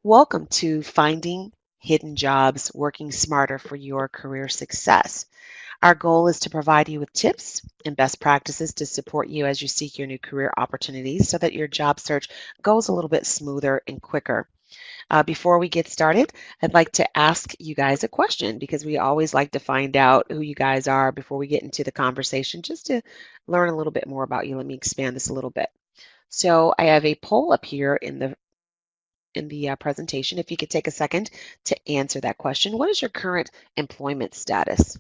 Welcome to Finding Hidden Jobs, Working Smarter for Your Career Success. Our goal is to provide you with tips and best practices to support you as you seek your new career opportunities so that your job search goes a little bit smoother and quicker. Before we get started, I'd like to ask you guys a question because we always like to find out who you guys are before we get into the conversation, just to learn a little bit more about you. Let me expand this a little bit. So I have a poll up here in the presentation. If you could take a second to answer that question, what is your current employment status?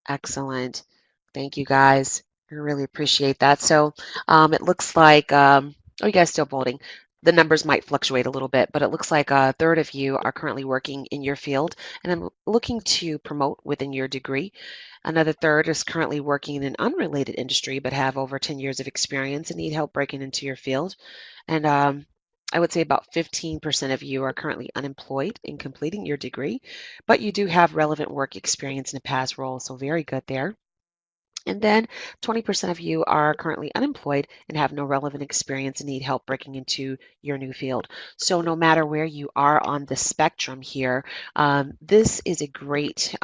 Excellent. Thank you guys. I really appreciate that. So it looks like, oh, you guys still voting. The numbers might fluctuate a little bit, but it looks like a third of you are currently working in your field and I'm looking to promote within your degree. Another third is currently working in an unrelated industry but have over 10 years of experience and need help breaking into your field. And I would say about 15% of you are currently unemployed in completing your degree, but you do have relevant work experience in a past role, so very good there. And then 20% of you are currently unemployed and have no relevant experience and need help breaking into your new field. So, no matter where you are on the spectrum here, this is a great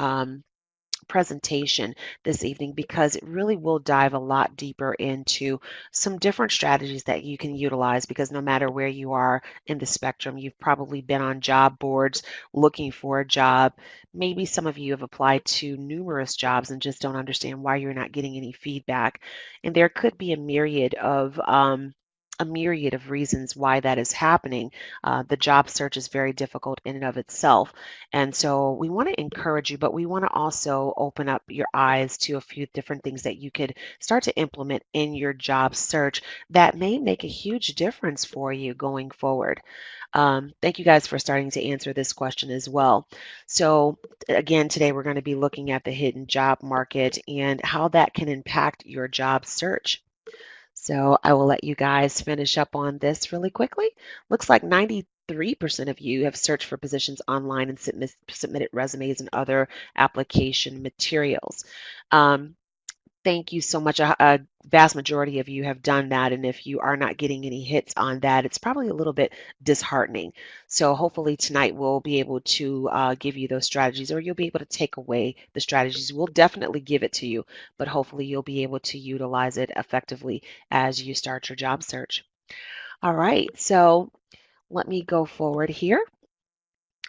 presentation this evening because it really will dive a lot deeper into some different strategies that you can utilize because no matter where you are in the spectrum, you've probably been on job boards looking for a job. Maybe some of you have applied to numerous jobs and just don't understand why you're not getting any feedback. And there could be a myriad of reasons why that is happening. The job search is very difficult in and of itself. And so we want to encourage you, but we want to also open up your eyes to a few different things that you could start to implement in your job search that may make a huge difference for you going forward. Thank you guys for starting to answer this question as well. So, again, today we're going to be looking at the hidden job market and how that can impact your job search. So I will let you guys finish up on this really quickly. Looks like 93% of you have searched for positions online and submitted resumes and other application materials. Um, Thank you so much. A vast majority of you have done that, and if you are not getting any hits on that, it's probably a little bit disheartening. So hopefully tonight we'll be able to give you those strategies, or you'll be able to take away the strategies. We'll definitely give it to you, but hopefully you'll be able to utilize it effectively as you start your job search. All right, so let me go forward here.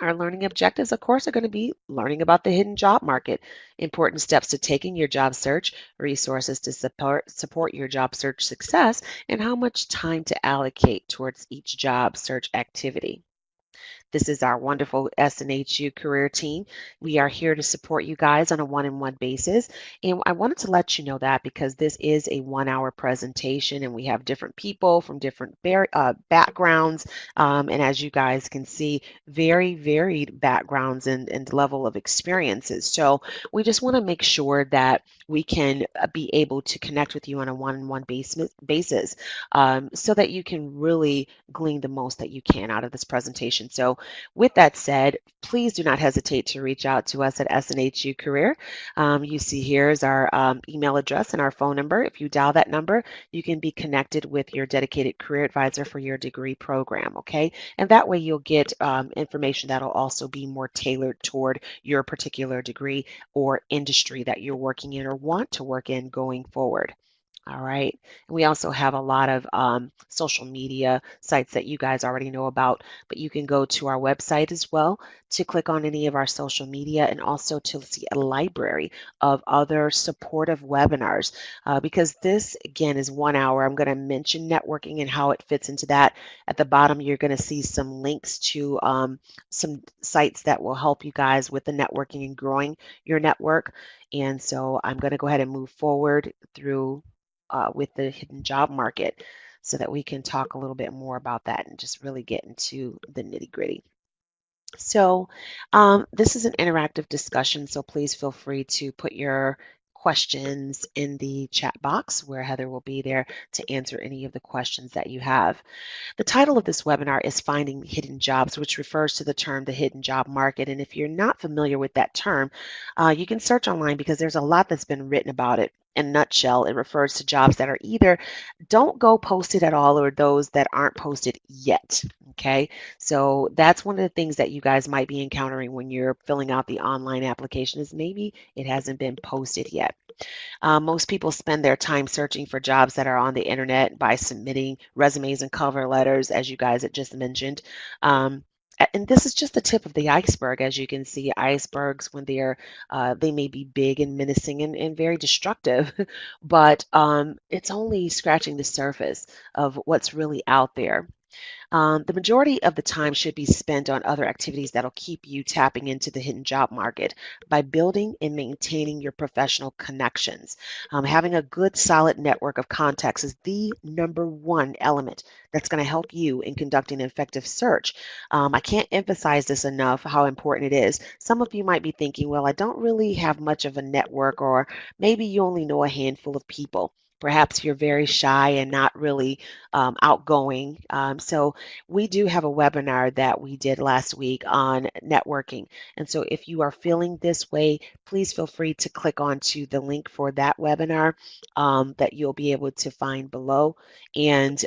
Our learning objectives, of course, are going to be learning about the hidden job market, important steps to take in your job search, resources to support your job search success, and how much time to allocate towards each job search activity. This is our wonderful SNHU Career team. We are here to support you guys on a one-on-one basis. And I wanted to let you know that because this is a 1 hour presentation and we have different people from different backgrounds. And as you guys can see, very varied backgrounds and level of experiences. So we just want to make sure that we can be able to connect with you on a one-on-one basis so that you can really glean the most that you can out of this presentation. So with that said, please do not hesitate to reach out to us at SNHU Career. You see here is our email address and our phone number. If you dial that number, you can be connected with your dedicated career advisor for your degree program, okay? And that way you'll get information that'll also be more tailored toward your particular degree or industry that you're working in or want to work in going forward. All right. And we also have a lot of social media sites that you guys already know about, but you can go to our website as well to click on any of our social media and also to see a library of other supportive webinars because this, again, is 1 hour. I'm going to mention networking and how it fits into that. At the bottom, you're going to see some links to some sites that will help you guys with the networking and growing your network. And so I'm going to go ahead and move forward through with the hidden job market so that we can talk a little bit more about that and just really get into the nitty gritty. So this is an interactive discussion, so please feel free to put your questions in the chat box where Heather will be there to answer any of the questions that you have. The title of this webinar is Finding Hidden Jobs, which refers to the term the hidden job market. And if you're not familiar with that term, you can search online because there's a lot that's been written about it. In a nutshell, it refers to jobs that are either don't go posted at all or those that aren't posted yet. Okay, so that's one of the things that you guys might be encountering when you're filling out the online application is maybe it hasn't been posted yet. Most people spend their time searching for jobs that are on the internet by submitting resumes and cover letters, as you guys had just mentioned. Um, and this is just the tip of the iceberg. As you can see, icebergs, when they may be big and menacing and very destructive, but it's only scratching the surface of what's really out there. The majority of the time should be spent on other activities that'll keep you tapping into the hidden job market by building and maintaining your professional connections. Having a good, solid network of contacts is the number one element that's going to help you in conducting an effective search. I can't emphasize this enough how important it is. Some of you might be thinking, well, I don't really have much of a network, or maybe you only know a handful of people. Perhaps you're very shy and not really outgoing. So we do have a webinar that we did last week on networking. And so if you are feeling this way, please feel free to click onto the link for that webinar that you'll be able to find below and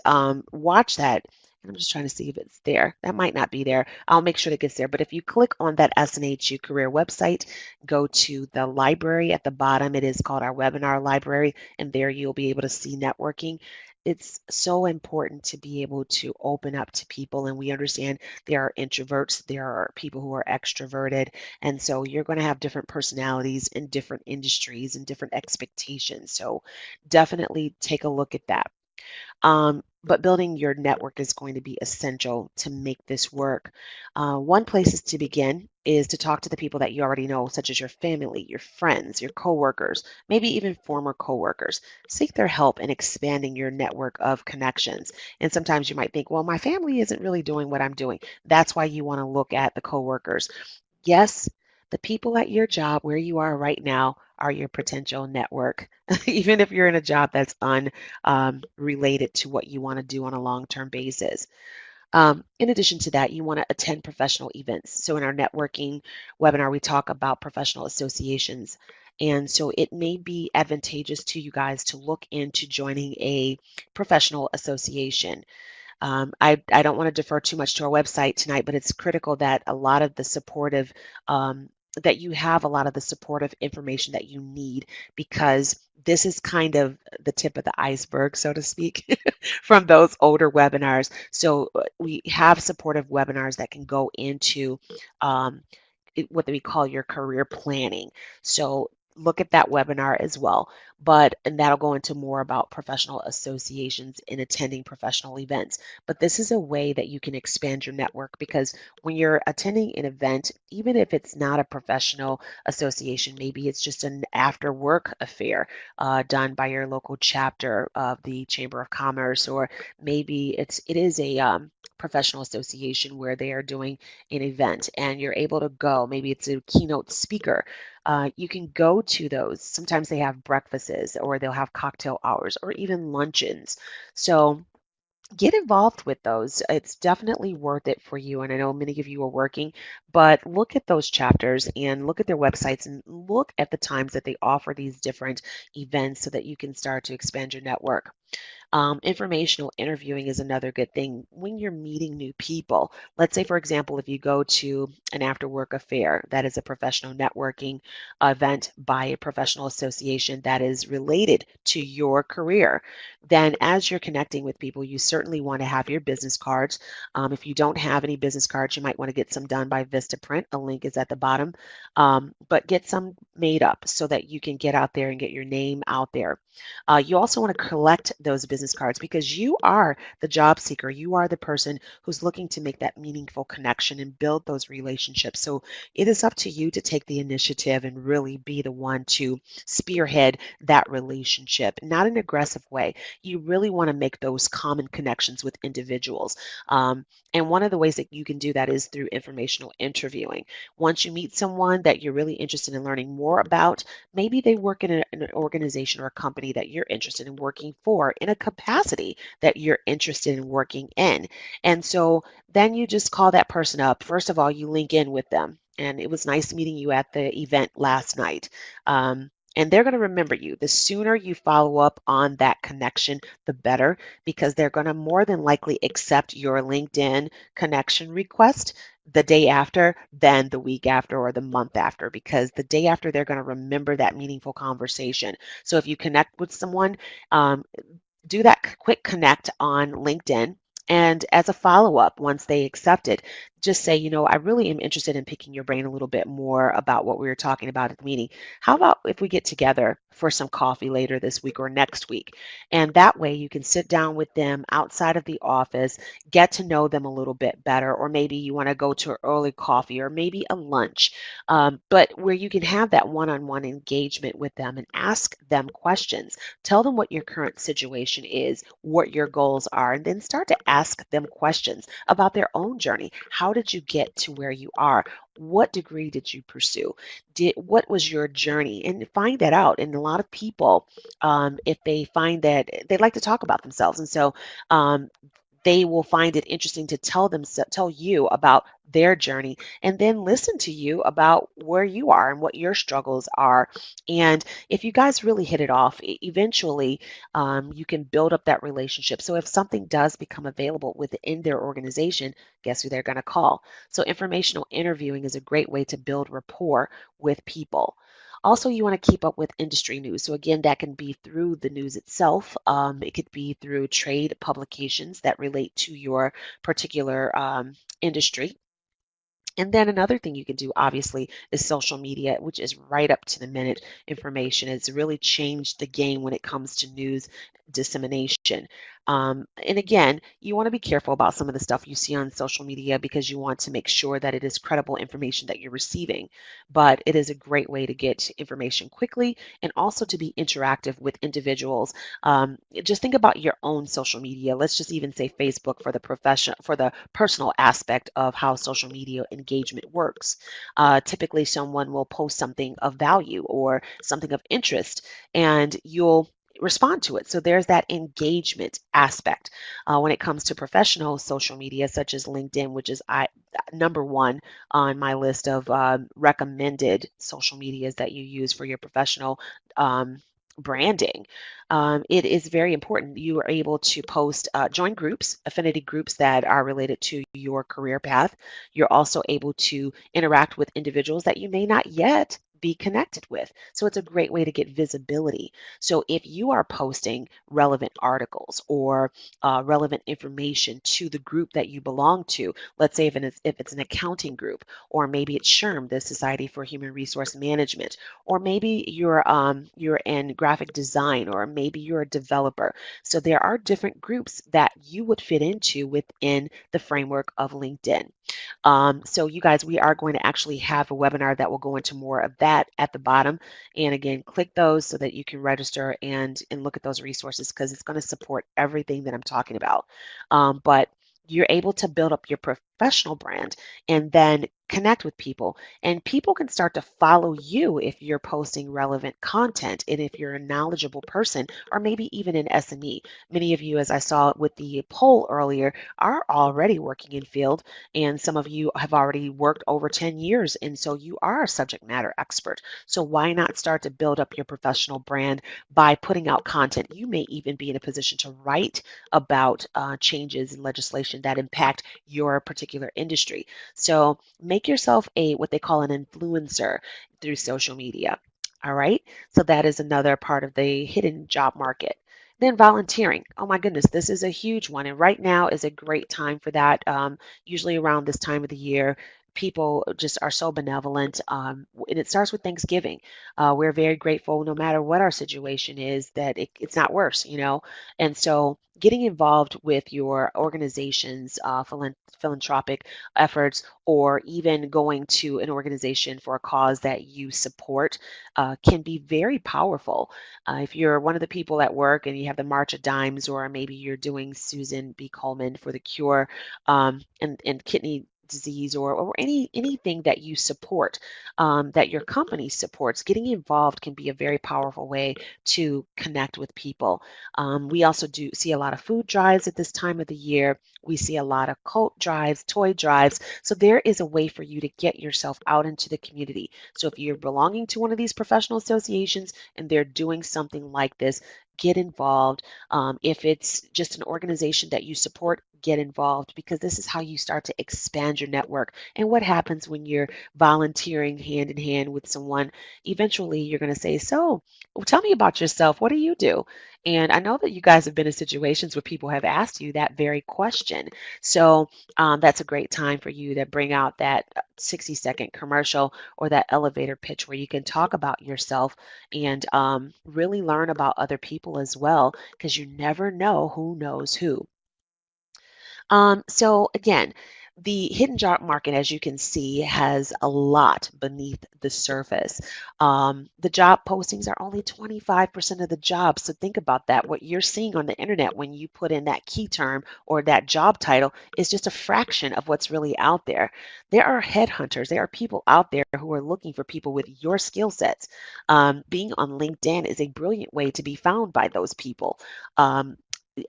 watch that. And I'm just trying to see if it's there. That might not be there. I'll make sure it gets there. But if you click on that SNHU Career website, go to the library at the bottom. It is called our webinar library, and there you'll be able to see networking. It's so important to be able to open up to people, and we understand there are introverts, there are people who are extroverted, and so you're going to have different personalities in different industries and different expectations. So definitely take a look at that. But building your network is going to be essential to make this work. One place to begin is to talk to the people that you already know, such as your family, your friends, your coworkers, maybe even former coworkers. Seek their help in expanding your network of connections. And sometimes you might think, well, my family isn't really doing what I'm doing. That's why you want to look at the coworkers. Yes, the people at your job where you are right now are your potential network, even if you're in a job that's unrelated to what you want to do on a long-term basis. In addition to that, you want to attend professional events. So in our networking webinar, we talk about professional associations. And so it may be advantageous to you guys to look into joining a professional association. I don't want to defer too much to our website tonight, but it's critical that a lot of the supportive, that you have a lot of the supportive information that you need, because this is kind of the tip of the iceberg, so to speak, from those older webinars. So we have supportive webinars that can go into what we call your career planning. So look at that webinar as well. And that'll go into more about professional associations and attending professional events. But this is a way that you can expand your network, because when you're attending an event, even if it's not a professional association, maybe it's just an after work affair done by your local chapter of the Chamber of Commerce, or maybe it is a professional association where they are doing an event and you're able to go. Maybe it's a keynote speaker. You can go to those. Sometimes they have breakfasts, or they'll have cocktail hours, or even luncheons. So get involved with those. It's definitely worth it for you. And I know many of you are working, but look at those chapters and look at their websites and look at the times that they offer these different events so that you can start to expand your network. Informational interviewing is another good thing when you're meeting new people. Let's say, for example, if you go to an after work affair, that is a professional networking event by a professional association that is related to your career, then as you're connecting with people, you certainly want to have your business cards. If you don't have any business cards, you might want to get some done by Vistaprint. A link is at the bottom. But get some made up so that you can get out there and get your name out there. You also want to collect those business cards, because you are the job seeker. You are the person who's looking to make that meaningful connection and build those relationships. So it is up to you to take the initiative and really be the one to spearhead that relationship, not in an aggressive way. You really want to make those common connections with individuals. And one of the ways that you can do that is through informational interviewing. Once you meet someone that you're really interested in learning more about, maybe they work in an organization or a company that you're interested in working for in a capacity that you're interested in working in. And so then you just call that person up. First of all, you link in with them. And it was nice meeting you at the event last night. And they're going to remember you. The sooner you follow up on that connection, the better, because they're going to more than likely accept your LinkedIn connection request the day after than the week after or the month after, because the day after they're going to remember that meaningful conversation. So if you connect with someone, um, do that quick connect on LinkedIn. And as a follow up, once they accept it, just say, I really am interested in picking your brain a little bit more about what we were talking about at the meeting. How about if we get together for some coffee later this week or next week? And that way you can sit down with them outside of the office, get to know them a little bit better, or maybe you want to go to an early coffee or maybe a lunch, but where you can have that one on one engagement with them and ask them questions. Tell them what your current situation is, what your goals are, and then start to ask them questions about their own journey. How did you get to where you are? What degree did you pursue? What was your journey? And find that out. And a lot of people, if they find that they like to talk about themselves, and so um, they will find it interesting to tell you about their journey and then listen to you about where you are and what your struggles are. And if you guys really hit it off, eventually you can build up that relationship. So if something does become available within their organization, guess who they're going to call? So informational interviewing is a great way to build rapport with people. Also, you want to keep up with industry news. So again, that can be through the news itself. It could be through trade publications that relate to your particular industry. And then another thing you can do, obviously, is social media, which is right up to the minute information. It's really changed the game when it comes to news dissemination. And again, you want to be careful about some of the stuff you see on social media because you want to make sure that it is credible information that you're receiving. But it is a great way to get information quickly and also to be interactive with individuals. Just think about your own social media. Let's just even say Facebook for the personal aspect of how social media engagement works. Typically, someone will post something of value or something of interest, and you'll respond to it. So there's that engagement aspect. When it comes to professional social media, such as LinkedIn, which is number one on my list of recommended social medias that you use for your professional branding. It is very important. You are able to post, join groups, affinity groups that are related to your career path. You're also able to interact with individuals that you may not yet be connected with. So it's a great way to get visibility. So if you are posting relevant articles or relevant information to the group that you belong to, let's say if it's an accounting group, or maybe it's SHRM, the Society for Human Resource Management, or maybe you're in graphic design, or maybe you're a developer. So there are different groups that you would fit into within the framework of LinkedIn. So you guys, we are going to actually have a webinar that will go into more of that at the bottom. And again, click those so that you can register and look at those resources because it's going to support everything that I'm talking about. But you're able to build up your professional brand and then connect with people. And people can start to follow you if you're posting relevant content and if you're a knowledgeable person, or maybe even an SME. Many of you, as I saw with the poll earlier, are already working in field, and some of you have already worked over 10 years, and so you are a subject matter expert. So why not start to build up your professional brand by putting out content? You may even be in a position to write about changes in legislation that impact your particular industry. So make yourself what they call an influencer through social media. All right. So that is another part of the hidden job market. Then volunteering. Oh my goodness, this is a huge one. And right now is a great time for that. Usually around this time of the year, people just are so benevolent. And it starts with Thanksgiving. We're very grateful no matter what our situation is that it's not worse. And so getting involved with your organization's philanthropic efforts, or even going to an organization for a cause that you support, can be very powerful. If you're one of the people at work and you have the March of Dimes, or maybe you're doing Susan B. Komen for the cure, and kidney disease or anything that you support, that your company supports, getting involved can be a very powerful way to connect with people. We also do see a lot of food drives at this time of the year. We see a lot of coat drives, toy drives. So there is a way for you to get yourself out into the community. So if you're belonging to one of these professional associations and they're doing something like this, get involved. If it's just an organization that you support, get involved, because this is how you start to expand your network. And what happens when you're volunteering hand in hand with someone? Eventually, you're going to say, "So, well, tell me about yourself. What do you do?" And I know that you guys have been in situations where people have asked you that very question. So that's a great time for you to bring out that 60-second commercial or that elevator pitch where you can talk about yourself and really learn about other people as well, because you never know who knows who. So again, the hidden job market, as you can see, has a lot beneath the surface. The job postings are only 25% of the jobs. So think about that. What you're seeing on the internet when you put in that key term or that job title is just a fraction of what's really out there. There are headhunters. There are people out there who are looking for people with your skill sets. Being on LinkedIn is a brilliant way to be found by those people.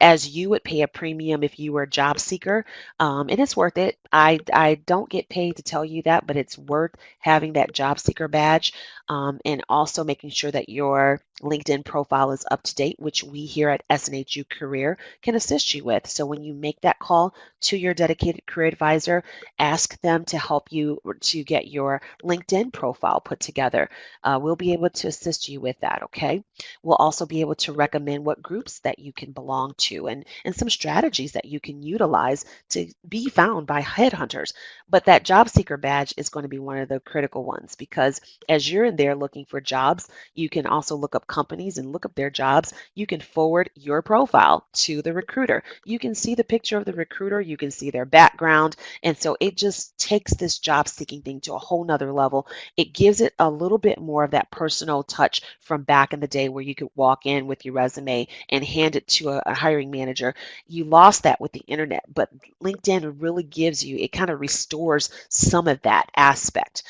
As you would pay a premium if you were a job seeker, and it's worth it. I don't get paid to tell you that, but it's worth having that job seeker badge, and also making sure that your LinkedIn profile is up to date, which we here at SNHU Career can assist you with. So when you make that call to your dedicated career advisor, ask them to help you to get your LinkedIn profile put together. We'll be able to assist you with that, okay? We'll also be able to recommend what groups that you can belong to and some strategies that you can utilize to be found by headhunters. But that job seeker badge is going to be one of the critical ones, because as you're in there looking for jobs, you can also look up companies and look up their jobs. You can forward your profile to the recruiter. You can see the picture of the recruiter, you can see their background. And so it just takes this job seeking thing to a whole nother level. It gives it a little bit more of that personal touch from back in the day where you could walk in with your resume and hand it to a hiring manager. You lost that with the internet, but LinkedIn really gives you, it kind of restores some of that aspect,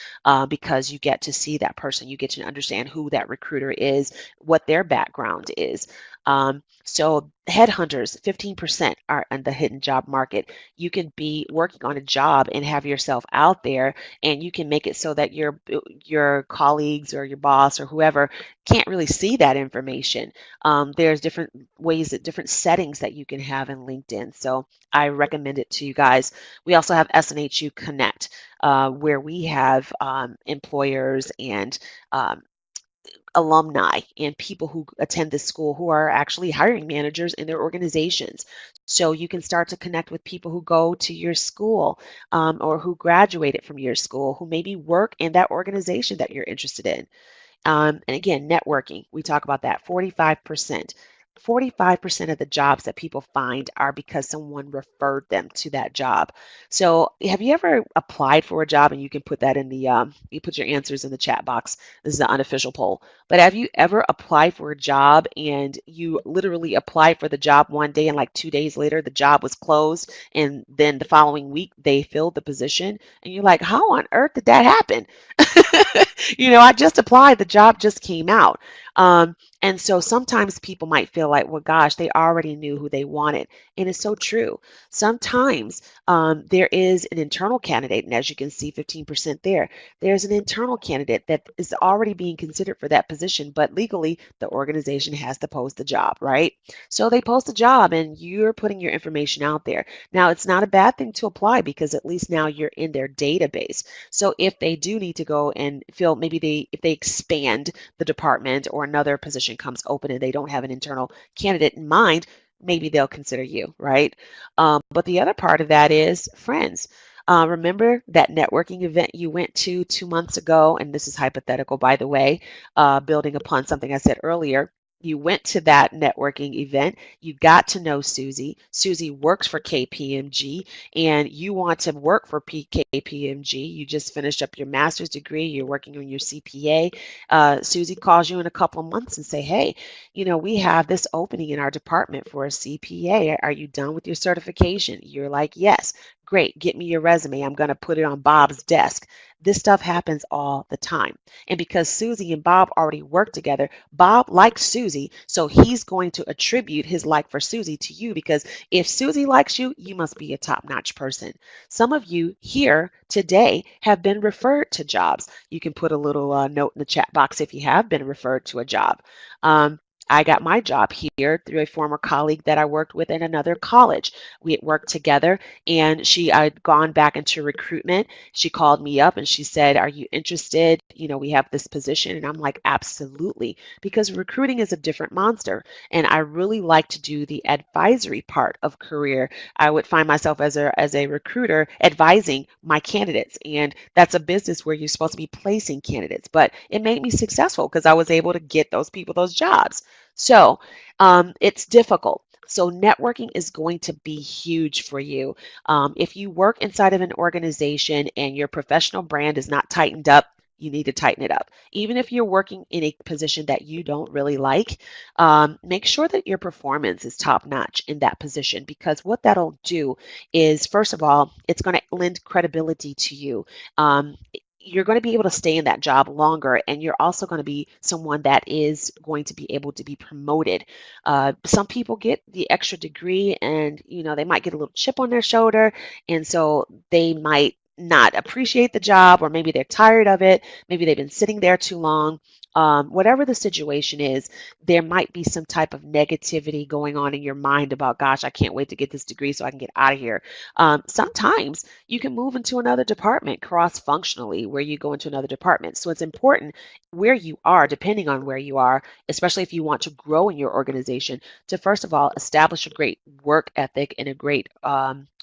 because you get to see that person. You get to understand who that recruiter is, what their background is. So headhunters, 15% are in the hidden job market. You can be working on a job and have yourself out there, and you can make it so that your colleagues or your boss or whoever can't really see that information. There's different ways, different settings that you can have in LinkedIn. So I recommend it to you guys. We also have SNHU Connect, where we have employers and alumni and people who attend this school who are actually hiring managers in their organizations. So you can start to connect with people who go to your school, or who graduated from your school, who maybe work in that organization that you're interested in. And again, networking, we talk about that 45%. 45% of the jobs that people find are because someone referred them to that job. So, have you ever applied for a job, and you can put that in the, you put your answers in the chat box. This is the unofficial poll. But have you ever applied for a job and you literally applied for the job one day and like 2 days later the job was closed, and then the following week they filled the position, and you're like, how on earth did that happen? I just applied, the job just came out. And so sometimes people might feel like, well, gosh, they already knew who they wanted. And it's so true. Sometimes there is an internal candidate, and as you can see, 15% there. There's an internal candidate that is already being considered for that position, but legally the organization has to post the job, right? So they post a job and you're putting your information out there. Now, it's not a bad thing to apply, because at least now you're in their database. So if they do need to go and fill, maybe if they expand the department or another position comes open and they don't have an internal candidate in mind, maybe they'll consider you, right? But the other part of that is friends. Remember that networking event you went to 2 months ago? And this is hypothetical, by the way, building upon something I said earlier. You went to that networking event. You got to know Susie. Susie works for KPMG, and you want to work for KPMG. You just finished up your master's degree. You're working on your CPA. Susie calls you in a couple of months and say, hey, we have this opening in our department for a CPA. Are you done with your certification? You're like, yes. Great, get me your resume. I'm going to put it on Bob's desk. This stuff happens all the time. And because Susie and Bob already work together, Bob likes Susie, so he's going to attribute his like for Susie to you because if Susie likes you, you must be a top-notch person. Some of you here today have been referred to jobs. You can put a little note in the chat box if you have been referred to a job. Um, I got my job here through a former colleague that I worked with in another college. We had worked together, and I'd gone back into recruitment. She called me up and she said, "Are you interested? We have this position." And I'm like, "Absolutely," because recruiting is a different monster. And I really like to do the advisory part of career. I would find myself as a recruiter advising my candidates. And that's a business where you're supposed to be placing candidates. But it made me successful because I was able to get those people those jobs. So it's difficult. So networking is going to be huge for you. If you work inside of an organization and your professional brand is not tightened up, you need to tighten it up. Even if you're working in a position that you don't really like, make sure that your performance is top notch in that position because what that'll do is, first of all, it's going to lend credibility to you. You're going to be able to stay in that job longer, and you're also going to be someone that is going to be able to be promoted. Some people get the extra degree and, they might get a little chip on their shoulder, and so they might not appreciate the job, or maybe they're tired of it. Maybe they've been sitting there too long. Whatever the situation is, there might be some type of negativity going on in your mind about, gosh, I can't wait to get this degree so I can get out of here. Sometimes you can move into another department cross-functionally where you go into another department. So it's important where you are, depending on where you are, especially if you want to grow in your organization, to first of all establish a great work ethic and a great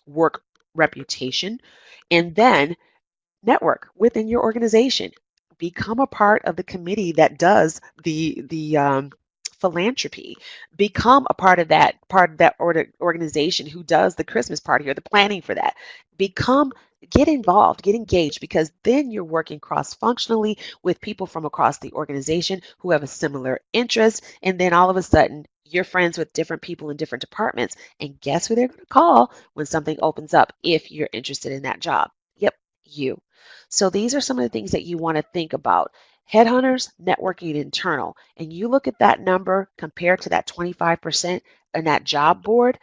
work reputation, and then network within your organization. Become a part of the committee that does the philanthropy. Become a part of that organization who does the Christmas party or the planning for that. Get involved, get engaged, because then you're working cross-functionally with people from across the organization who have a similar interest, and then all of a sudden you're friends with different people in different departments, and guess who they're going to call when something opens up if you're interested in that job? Yep, you. So these are some of the things that you want to think about. Headhunters, networking internal, and you look at that number compared to that 25% in that job board,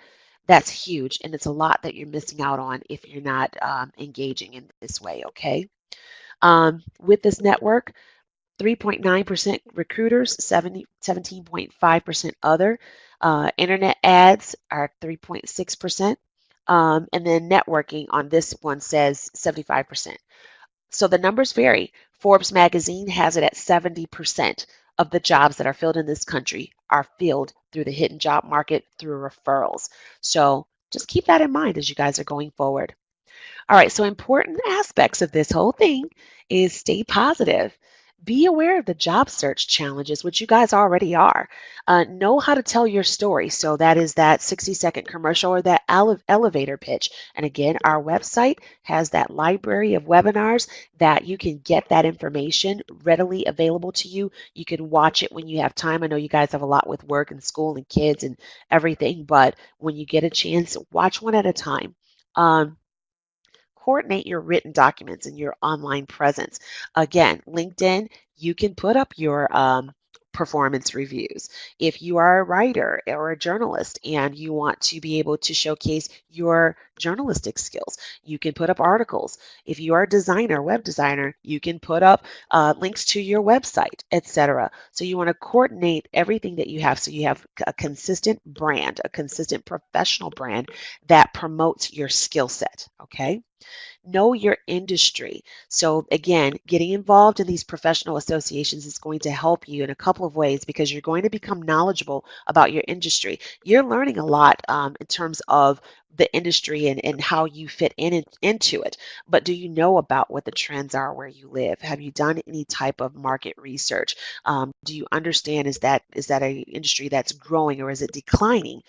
that's huge, and it's a lot that you're missing out on if you're not engaging in this way, okay? With this network, 3.9% recruiters, 17.5% other. Internet ads are 3.6%. And then networking on this one says 75%. So the numbers vary. Forbes magazine has it at 70% of the jobs that are filled in this country are filled through the hidden job market through referrals. So just keep that in mind as you guys are going forward. All right, so important aspects of this whole thing is stay positive. Be aware of the job search challenges, which you guys already are. Know how to tell your story. So that is that 60-second commercial or that elevator pitch. And again, our website has that library of webinars that you can get that information readily available to you. You can watch it when you have time. I know you guys have a lot with work and school and kids and everything, but when you get a chance, watch one at a time. Coordinate your written documents and your online presence. Again, LinkedIn, you can put up your performance reviews. If you are a writer or a journalist and you want to be able to showcase your journalistic skills, you can put up articles. If you are a designer, web designer, you can put up links to your website, etc. So you want to coordinate everything that you have so you have a consistent brand, a consistent professional brand that promotes your skill set, okay? Know your industry. So again, getting involved in these professional associations is going to help you in a couple of ways because you're going to become knowledgeable about your industry. You're learning a lot in terms of the industry and how you fit into it. But do you know about what the trends are where you live? Have you done any type of market research? Do you understand is that a industry that's growing or is it declining?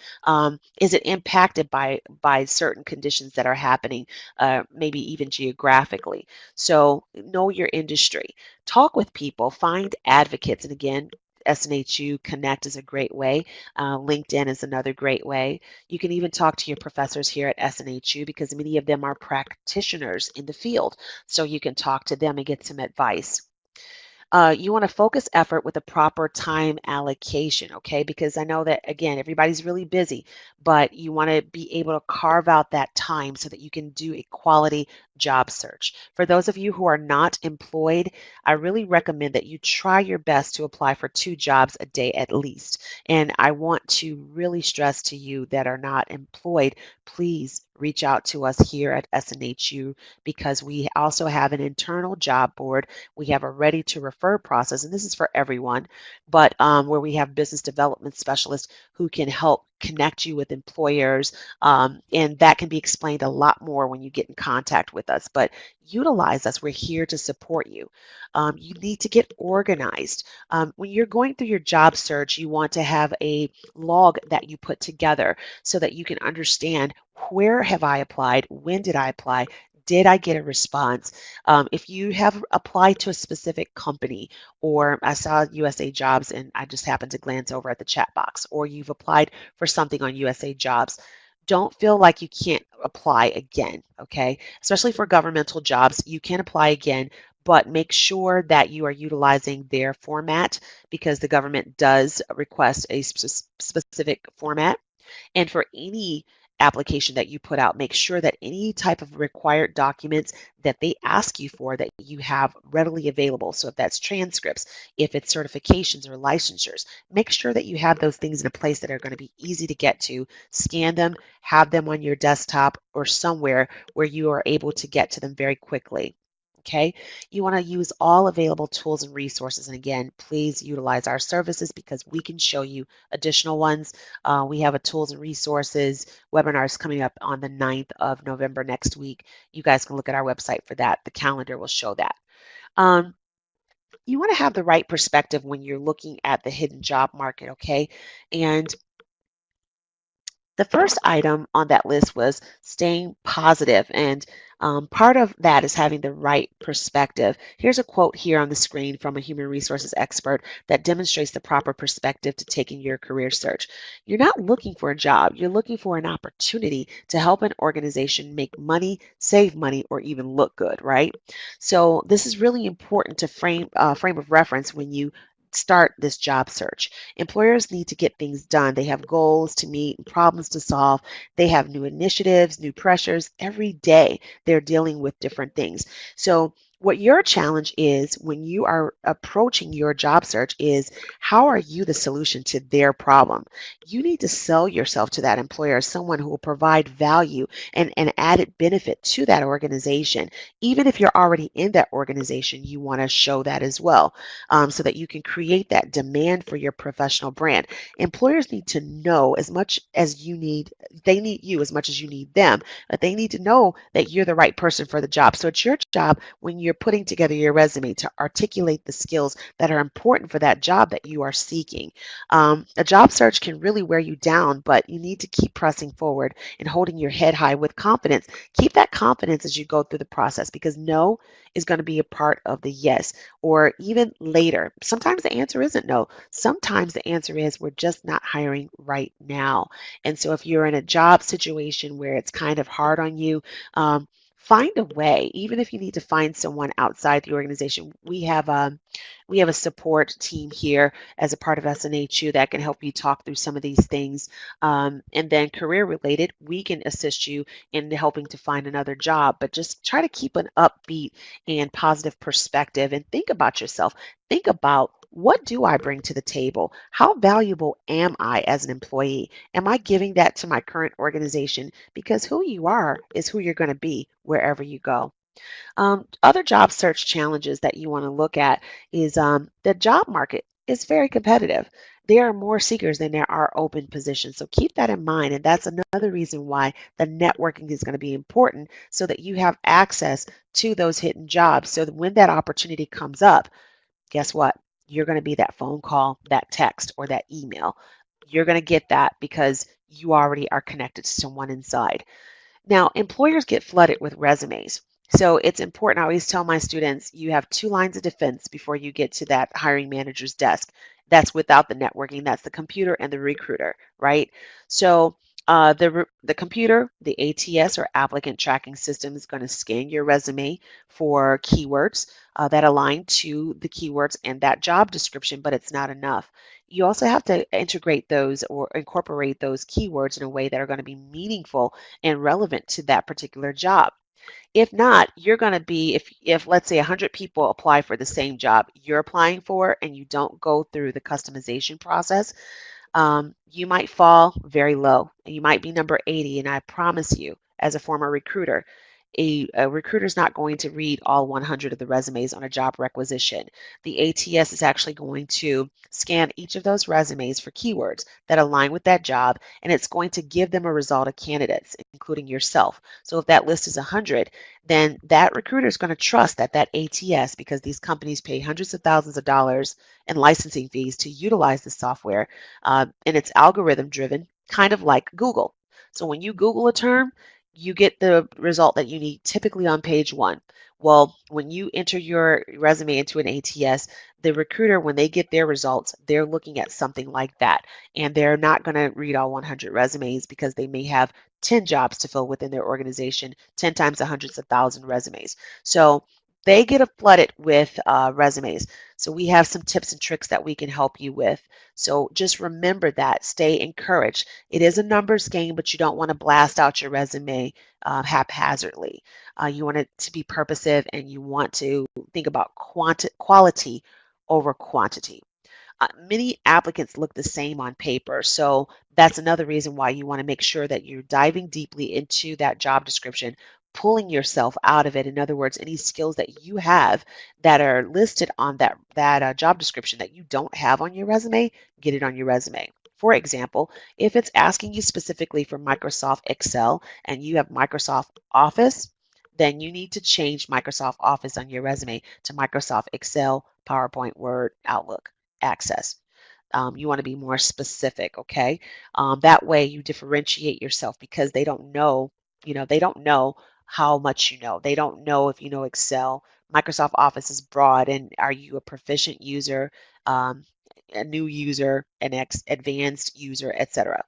Is it impacted by certain conditions that are happening, maybe even geographically? So know your industry. Talk with people, find advocates, and again, SNHU Connect is a great way. LinkedIn is another great way. You can even talk to your professors here at SNHU because many of them are practitioners in the field. So you can talk to them and get some advice. You want to focus effort with a proper time allocation, okay? Because I know that, again, everybody's really busy, but you want to be able to carve out that time so that you can do a quality job search. For those of you who are not employed, I really recommend that you try your best to apply for 2 jobs a day at least. And I want to really stress to you that are not employed, please reach out to us here at SNHU because we also have an internal job board. We have a ready to refer process, and this is for everyone, but where we have business development specialists who can help connect you with employers, and that can be explained a lot more when you get in contact with us. But utilize us. We're here to support you. You need to get organized. When you're going through your job search, you want to have a log that you put together so that you can understand where have I applied, when did I apply, did I get a response? If you have applied to a specific company, or I saw USA Jobs and I just happened to glance over at the chat box, or you've applied for something on USA Jobs, don't feel like you can't apply again, okay? Especially for governmental jobs, you can apply again, but make sure that you are utilizing their format because the government does request a specific format. And for any application that you put out, make sure that any type of required documents that they ask you for that you have readily available. So if that's transcripts, if it's certifications or licensures, make sure that you have those things in a place that are going to be easy to get to. Scan them, have them on your desktop or somewhere where you are able to get to them very quickly. Okay, you want to use all available tools and resources. And again, please utilize our services because we can show you additional ones. We have a tools and resources webinars coming up on the 9th of November next week. You guys can look at our website for that. The calendar will show that. Um, you want to have the right perspective when you're looking at the hidden job market, okay? And the first item on that list was staying positive, and part of that is having the right perspective. Here's a quote here on the screen from a human resources expert that demonstrates the proper perspective to taking your career search. You're not looking for a job, you're looking for an opportunity to help an organization make money, save money, or even look good, right? So this is really important to frame of reference when you start this job search. Employers need to get things done. They have goals to meet, problems to solve. They have new initiatives, new pressures. Every day they're dealing with different things. So what your challenge is when you are approaching your job search is how are you the solution to their problem? You need to sell yourself to that employer as someone who will provide value and added benefit to that organization. Even if you're already in that organization, you want to show that as well, so that you can create that demand for your professional brand. Employers need to know as much as you need, they need you as much as you need them, but they need to know that you're the right person for the job. So it's your job when you're putting together your resume to articulate the skills that are important for that job that you are seeking. A job search can really wear you down, but you need to keep pressing forward and holding your head high with confidence. Keep that confidence as you go through the process because no is going to be a part of the yes, or even later. Sometimes the answer isn't no. Sometimes the answer is we're just not hiring right now. And so if you're in a job situation where it's kind of hard on you, find a way, even if you need to find someone outside the organization. We have a support team here as a part of SNHU that can help you talk through some of these things. And then career related, we can assist you in helping to find another job, but just try to keep an upbeat and positive perspective and think about yourself. Think about what do I bring to the table? How valuable am I as an employee? Am I giving that to my current organization? Because who you are is who you're going to be wherever you go. Other job search challenges that you want to look at is the job market is very competitive. There are more seekers than there are open positions. So keep that in mind. And that's another reason why the networking is going to be important so that you have access to those hidden jobs. So that when that opportunity comes up, guess what? You're going to be that phone call, that text, or that email. You're going to get that because you already are connected to someone inside. Now, employers get flooded with resumes. So it's important. I always tell my students you have 2 lines of defense before you get to that hiring manager's desk. That's without the networking. That's the computer and the recruiter, right? So the computer, the ATS or applicant tracking system is going to scan your resume for keywords that align to the keywords and that job description, but it's not enough. You also have to integrate those or incorporate those keywords in a way that are going to be meaningful and relevant to that particular job. If not, you're going to be, if let's say 100 people apply for the same job you're applying for and you don't go through the customization process, you might fall very low. You might be number 80, and I promise you, as a former recruiter, a recruiter is not going to read all 100 of the resumes on a job requisition. The ATS is actually going to scan each of those resumes for keywords that align with that job, and it's going to give them a result of candidates, including yourself. So if that list is 100, then that recruiter is going to trust that that ATS, because these companies pay hundreds of thousands of dollars in licensing fees to utilize the software, and it's algorithm driven, kind of like Google. So when you Google a term, you get the result that you need typically on page one. Well, when you enter your resume into an ATS, the recruiter, when they get their results, they're looking at something like that. And they're not going to read all 100 resumes because they may have 10 jobs to fill within their organization, 10 times the hundreds of thousand resumes. So they get flooded with resumes. So we have some tips and tricks that we can help you with. So just remember that. Stay encouraged. It is a numbers game, but you don't want to blast out your resume haphazardly. You want it to be purposive, and you want to think about quality over quantity. Many applicants look the same on paper. So that's another reason why you want to make sure that you're diving deeply into that job description, pulling yourself out of it. In other words, any skills that you have that are listed on that job description that you don't have on your resume, get it on your resume. For example, if it's asking you specifically for Microsoft Excel and you have Microsoft Office, then you need to change Microsoft Office on your resume to Microsoft Excel, PowerPoint, Word, Outlook, Access. You want to be more specific, okay? That way you differentiate yourself, because they don't know, they don't know how much you know. They don't know if you know Excel. Microsoft Office is broad, and are you a proficient user, um, a new user, an advanced user, etc.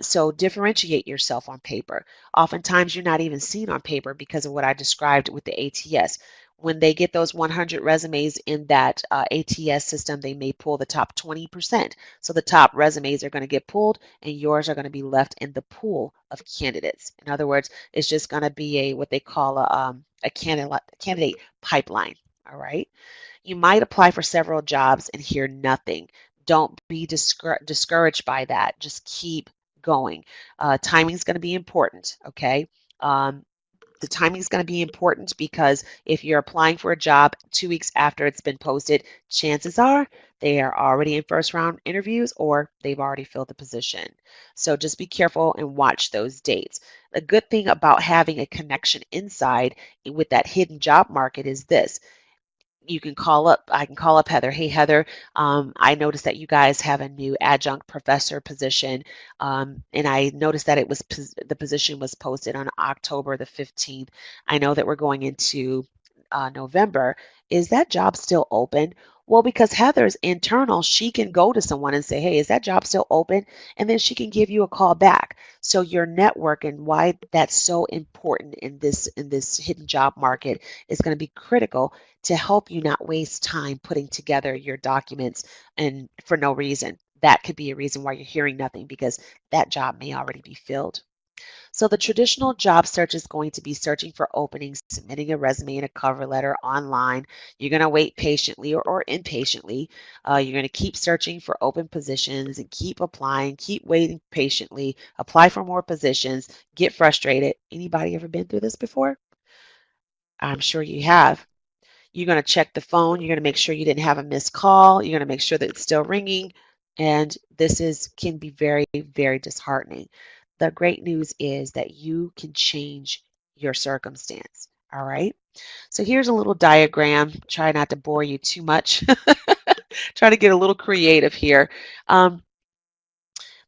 So differentiate yourself on paper. Oftentimes you're not even seen on paper because of what I described with the ATS. When they get those 100 resumes in that ATS system, they may pull the top 20%. So the top resumes are going to get pulled, and yours are going to be left in the pool of candidates. In other words, it's just going to be what they call a candidate pipeline. All right. You might apply for several jobs and hear nothing. Don't be discouraged by that. Just keep going. Timing is going to be important, okay? The timing is going to be important because if you're applying for a job 2 weeks after it's been posted, chances are they are already in first round interviews or they've already filled the position. So just be careful and watch those dates. The good thing about having a connection inside with that hidden job market is this: you can call up, I can call up Heather. Hey, Heather, I noticed that you guys have a new adjunct professor position. And I noticed that the position was posted on October the 15th. I know that we're going into November. Is that job still open? Well, because Heather's internal, she can go to someone and say, hey, is that job still open? And then she can give you a call back. So your network, and why that's so important in this hidden job market, is going to be critical to help you not waste time putting together your documents and for no reason. That could be a reason why you're hearing nothing, because that job may already be filled. So the traditional job search is going to be searching for openings, submitting a resume and a cover letter online. You're going to wait patiently or impatiently. You're going to keep searching for open positions and keep applying, keep waiting patiently, apply for more positions, get frustrated. Anybody ever been through this before? I'm sure you have. You're going to check the phone. You're going to make sure you didn't have a missed call. You're going to make sure that it's still ringing. And can be very, very disheartening. The great news is that you can change your circumstance. All right. So here's a little diagram. Try not to bore you too much. Try to get a little creative here. Um,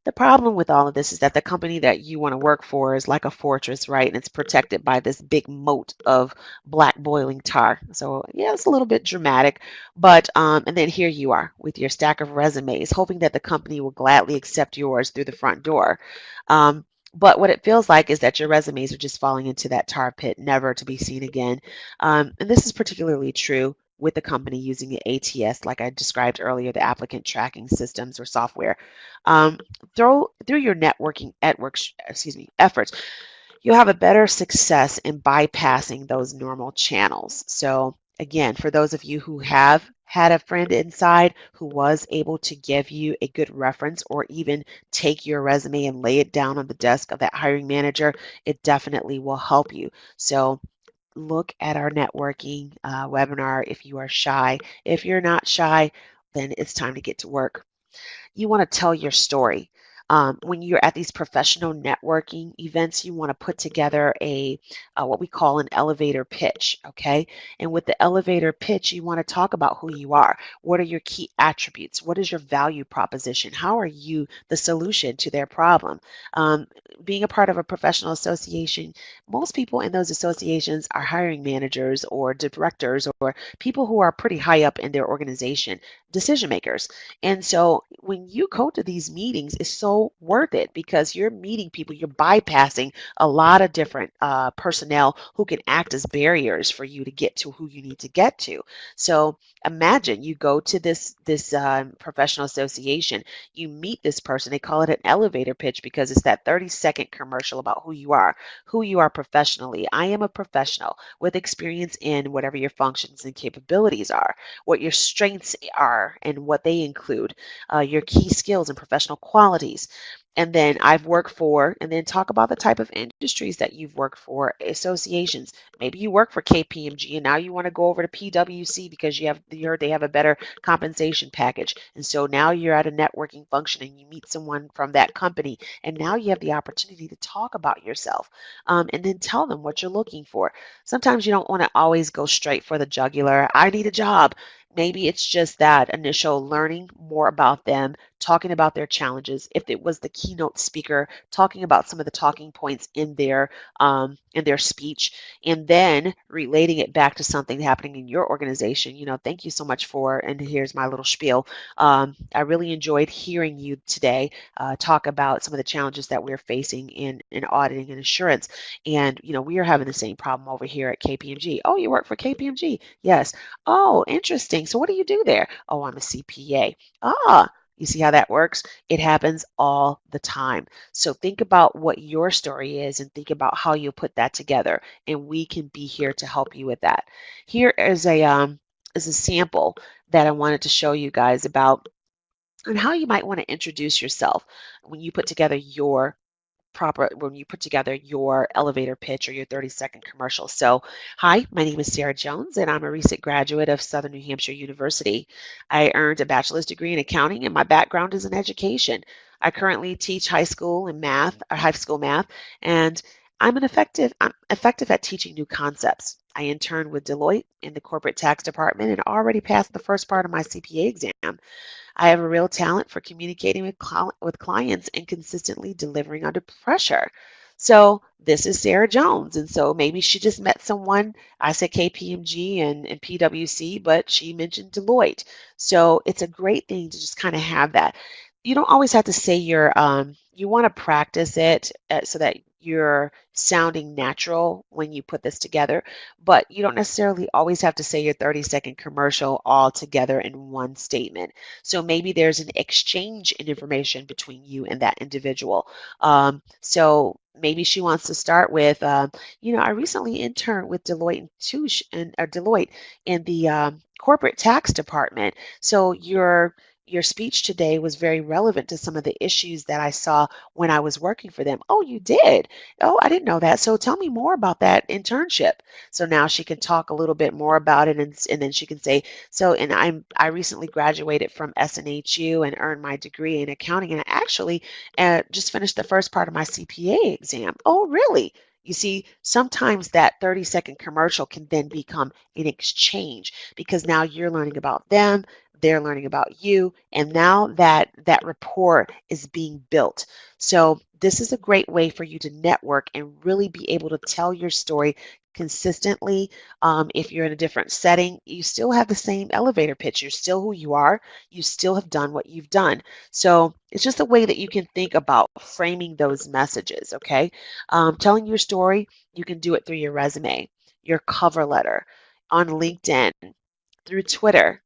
The problem with all of this is that the company that you want to work for is like a fortress, right? And it's protected by this big moat of black boiling tar. So yeah, it's a little bit dramatic, but and then here you are with your stack of resumes, hoping that the company will gladly accept yours through the front door. But what it feels like is that your resumes are just falling into that tar pit, never to be seen again. And this is particularly true with the company using the ATS, like I described earlier, the applicant tracking systems or software. Um, through your networking efforts, you'll have a better success in bypassing those normal channels. So again, for those of you who have had a friend inside who was able to give you a good reference or even take your resume and lay it down on the desk of that hiring manager, it definitely will help you. So look at our networking webinar if you are shy. If you're not shy, then it's time to get to work. You want to tell your story. When you're at these professional networking events, you want to put together a what we call an elevator pitch, okay? And with the elevator pitch, you want to talk about who you are. What are your key attributes? What is your value proposition? How are you the solution to their problem? Being a part of a professional association, most people in those associations are hiring managers or directors or people who are pretty high up in their organization, decision makers. And so when you go to these meetings, it's so worth it because you're meeting people, you're bypassing a lot of different personnel who can act as barriers for you to get to who you need to get to. So imagine you go to this professional association, you meet this person. They call it an elevator pitch because it's that 30-second commercial about who you are professionally. I am a professional with experience in whatever your functions and capabilities are, what your strengths are and what they include, your key skills and professional qualities. And then I've worked for, and then talk about the type of industries that you've worked for, associations. Maybe you work for KPMG and now you want to go over to PwC because you heard they have a better compensation package. And so now you're at a networking function and you meet someone from that company. And now you have the opportunity to talk about yourself and then tell them what you're looking for. Sometimes you don't want to always go straight for the jugular. I need a job. Maybe it's just that initial learning more about them, talking about their challenges. If it was the keynote speaker, talking about some of the talking points in their speech, and then relating it back to something happening in your organization. You know, thank you so much for, and here's my little spiel. I really enjoyed hearing you today talk about some of the challenges that we're facing in auditing and assurance. And you know, we are having the same problem over here at KPMG. Oh, you work for KPMG? Yes. Oh, interesting. So what do you do there? Oh, I'm a CPA. Ah, you see how that works? It happens all the time. So think about what your story is and think about how you put that together. And we can be here to help you with that. Here is a sample that I wanted to show you guys about and how you might want to introduce yourself when you put together your when you put together your elevator pitch or your 30-second commercial. So, hi, my name is Sarah Jones, and I'm a recent graduate of Southern New Hampshire University. I earned a bachelor's degree in accounting, and my background is in education. I currently teach high school math, and I'm effective at teaching new concepts. I interned with Deloitte in the corporate tax department and already passed the first part of my CPA exam. I have a real talent for communicating with clients and consistently delivering under pressure. So this is Sarah Jones. And so maybe she just met someone. I said KPMG and PwC, but she mentioned Deloitte. So it's a great thing to just kind of have that. You don't always have to say you want to practice it so that you're sounding natural when you put this together, but you don't necessarily always have to say your 30-second commercial all together in one statement. So maybe there's an exchange in information between you and that individual. So maybe she wants to start with, I recently interned with Deloitte and Touche and Deloitte in the corporate tax department. So your speech today was very relevant to some of the issues that I saw when I was working for them. Oh, you did? Oh, I didn't know that. So tell me more about that internship. So now she can talk a little bit more about it, and then she can say, so, and I recently graduated from SNHU and earned my degree in accounting, and I actually just finished the first part of my CPA exam. Oh, really? You see, sometimes that 30-second commercial can then become an exchange because now you're learning about them, they're learning about you, and now that rapport is being built. So this is a great way for you to network and really be able to tell your story consistently. If you're in a different setting, you still have the same elevator pitch. You're still who you are. You still have done what you've done. So it's just a way that you can think about framing those messages, okay? Telling your story, you can do it through your resume, your cover letter, on LinkedIn, through Twitter,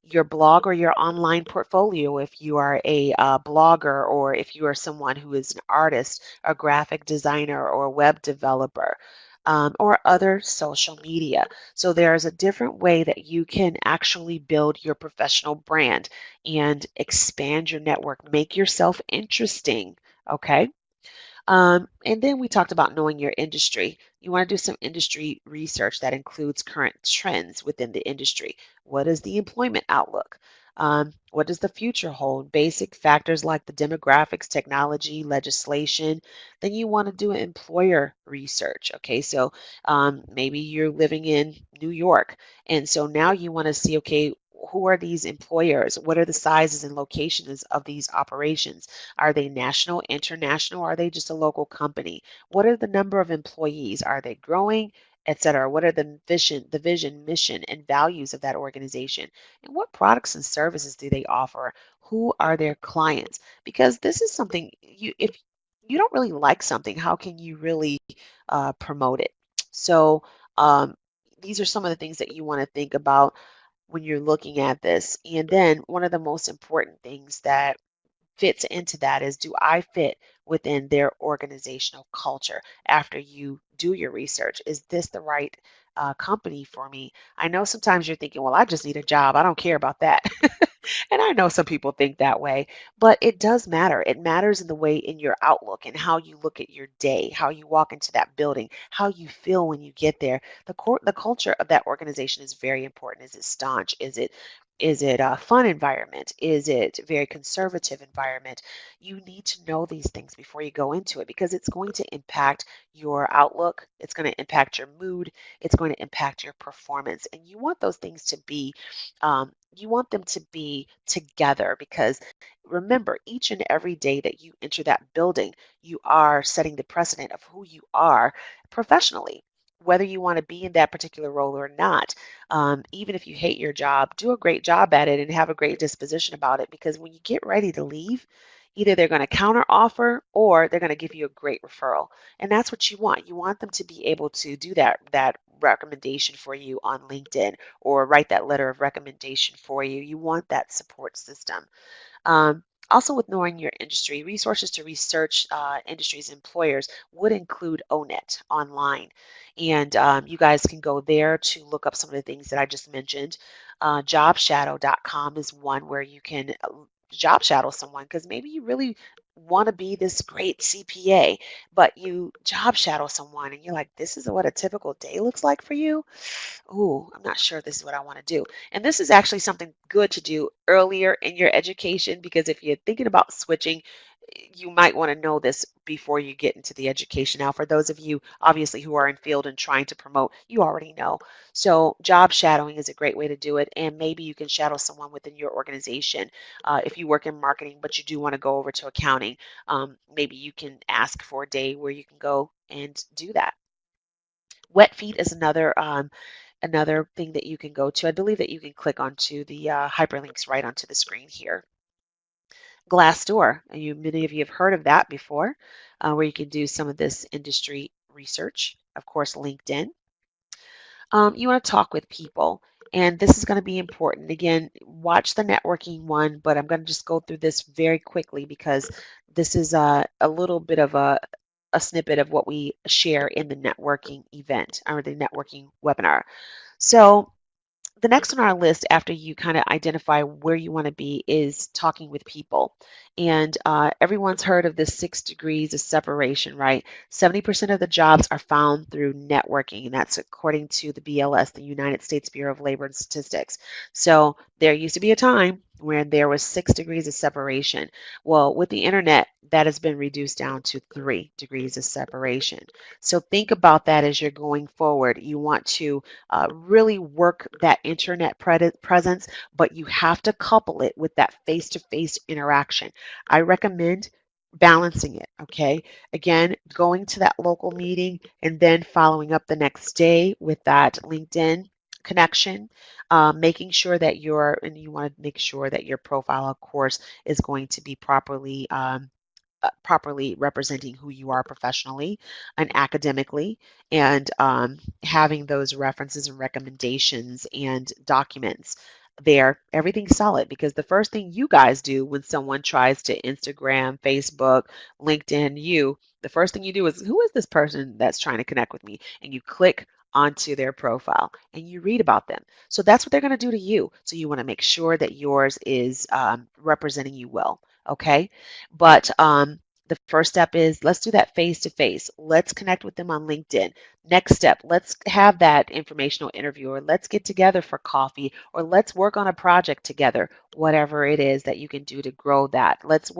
your blog or your online portfolio if you are a blogger, or if you are someone who is an artist, a graphic designer, or a web developer, or other social media. So there's a different way that you can actually build your professional brand and expand your network, make yourself interesting. Okay. And then we talked about knowing your industry. You want to do some industry research that includes current trends within the industry. What is the employment outlook? What does the future hold? Basic factors like the demographics, technology, legislation. Then you want to do employer research. Okay, so maybe you're living in New York, and so now you want to see, okay, who are these employers? What are the sizes and locations of these operations? Are they national, international? Are they just a local company? What are the number of employees? Are they growing, etc.? What are the vision, mission, and values of that organization? And what products and services do they offer? Who are their clients? Because this is something if you don't really like something, how can you really promote it? So these are some of the things that you want to think about when you're looking at this. And then one of the most important things that fits into that is, do I fit within their organizational culture after you do your research? Is this the right company for me? I know sometimes you're thinking, well, I just need a job. I don't care about that. And I know some people think that way, but it does matter. It matters in the way, in your outlook and how you look at your day, how you walk into that building, how you feel when you get there. The culture of that organization is very important. Is it staunch? Is it a fun environment? Is it a very conservative environment? You need to know these things before you go into it, because it's going to impact your outlook. It's going to impact your mood. It's going to impact your performance. And you want those things to be, you want them to be together, because remember, each and every day that you enter that building, you are setting the precedent of who you are professionally. Whether you want to be in that particular role or not, even if you hate your job, do a great job at it and have a great disposition about it, because when you get ready to leave, either they're going to counter offer or they're going to give you a great referral. And that's what you want. You want them to be able to do that recommendation for you on LinkedIn, or write that letter of recommendation for you. You want that support system. Also, with knowing your industry, resources to research industries employers would include ONET online. And you guys can go there to look up some of the things that I just mentioned. Jobshadow.com is one where you can job shadow someone, because maybe you really want to be this great CPA, but you job shadow someone and you're like, this is what a typical day looks like for you. Ooh, I'm not sure this is what I want to do. And this is actually something good to do earlier in your education, because if you're thinking about switching, you might want to know this before you get into the education. Now, for those of you obviously who are in field and trying to promote, you already know. So job shadowing is a great way to do it. And maybe you can shadow someone within your organization. If you work in marketing, but you do want to go over to accounting, maybe you can ask for a day where you can go and do that. Wet feet is another thing that you can go to. I believe that you can click onto the hyperlinks right onto the screen here. Glassdoor, many of you have heard of that before, where you can do some of this industry research. Of course, LinkedIn. You want to talk with people, and this is going to be important. Again, watch the networking one, but I'm going to just go through this very quickly, because this is a little bit of a snippet of what we share in the networking event, or the networking webinar. So the next on our list, after you kind of identify where you want to be, is talking with people. And everyone's heard of the 6 degrees of separation, right? 70% of the jobs are found through networking, and that's according to the BLS, the United States Bureau of Labor and Statistics. So there used to be a time when there was 6 degrees of separation. Well, with the internet, that has been reduced down to 3 degrees of separation. So think about that as you're going forward. You want to really work that internet presence, but you have to couple it with that face-to-face interaction. I recommend balancing it, okay? Again, going to that local meeting and then following up the next day with that LinkedIn connection, making sure that and you want to make sure that your profile, of course, is going to be properly representing who you are professionally and academically, and having those references and recommendations and documents there, everything's solid, because the first thing you guys do when someone tries to Instagram, Facebook, LinkedIn you, the first thing you do is, who is this person that's trying to connect with me? And you click onto their profile and you read about them. So that's what they're going to do to you. So you want to make sure that yours is representing you well. Okay. But the first step is, let's do that face to face. Let's connect with them on LinkedIn. Next step, let's have that informational interview, or let's get together for coffee, or let's work on a project together, whatever it is that you can do to grow that. Let's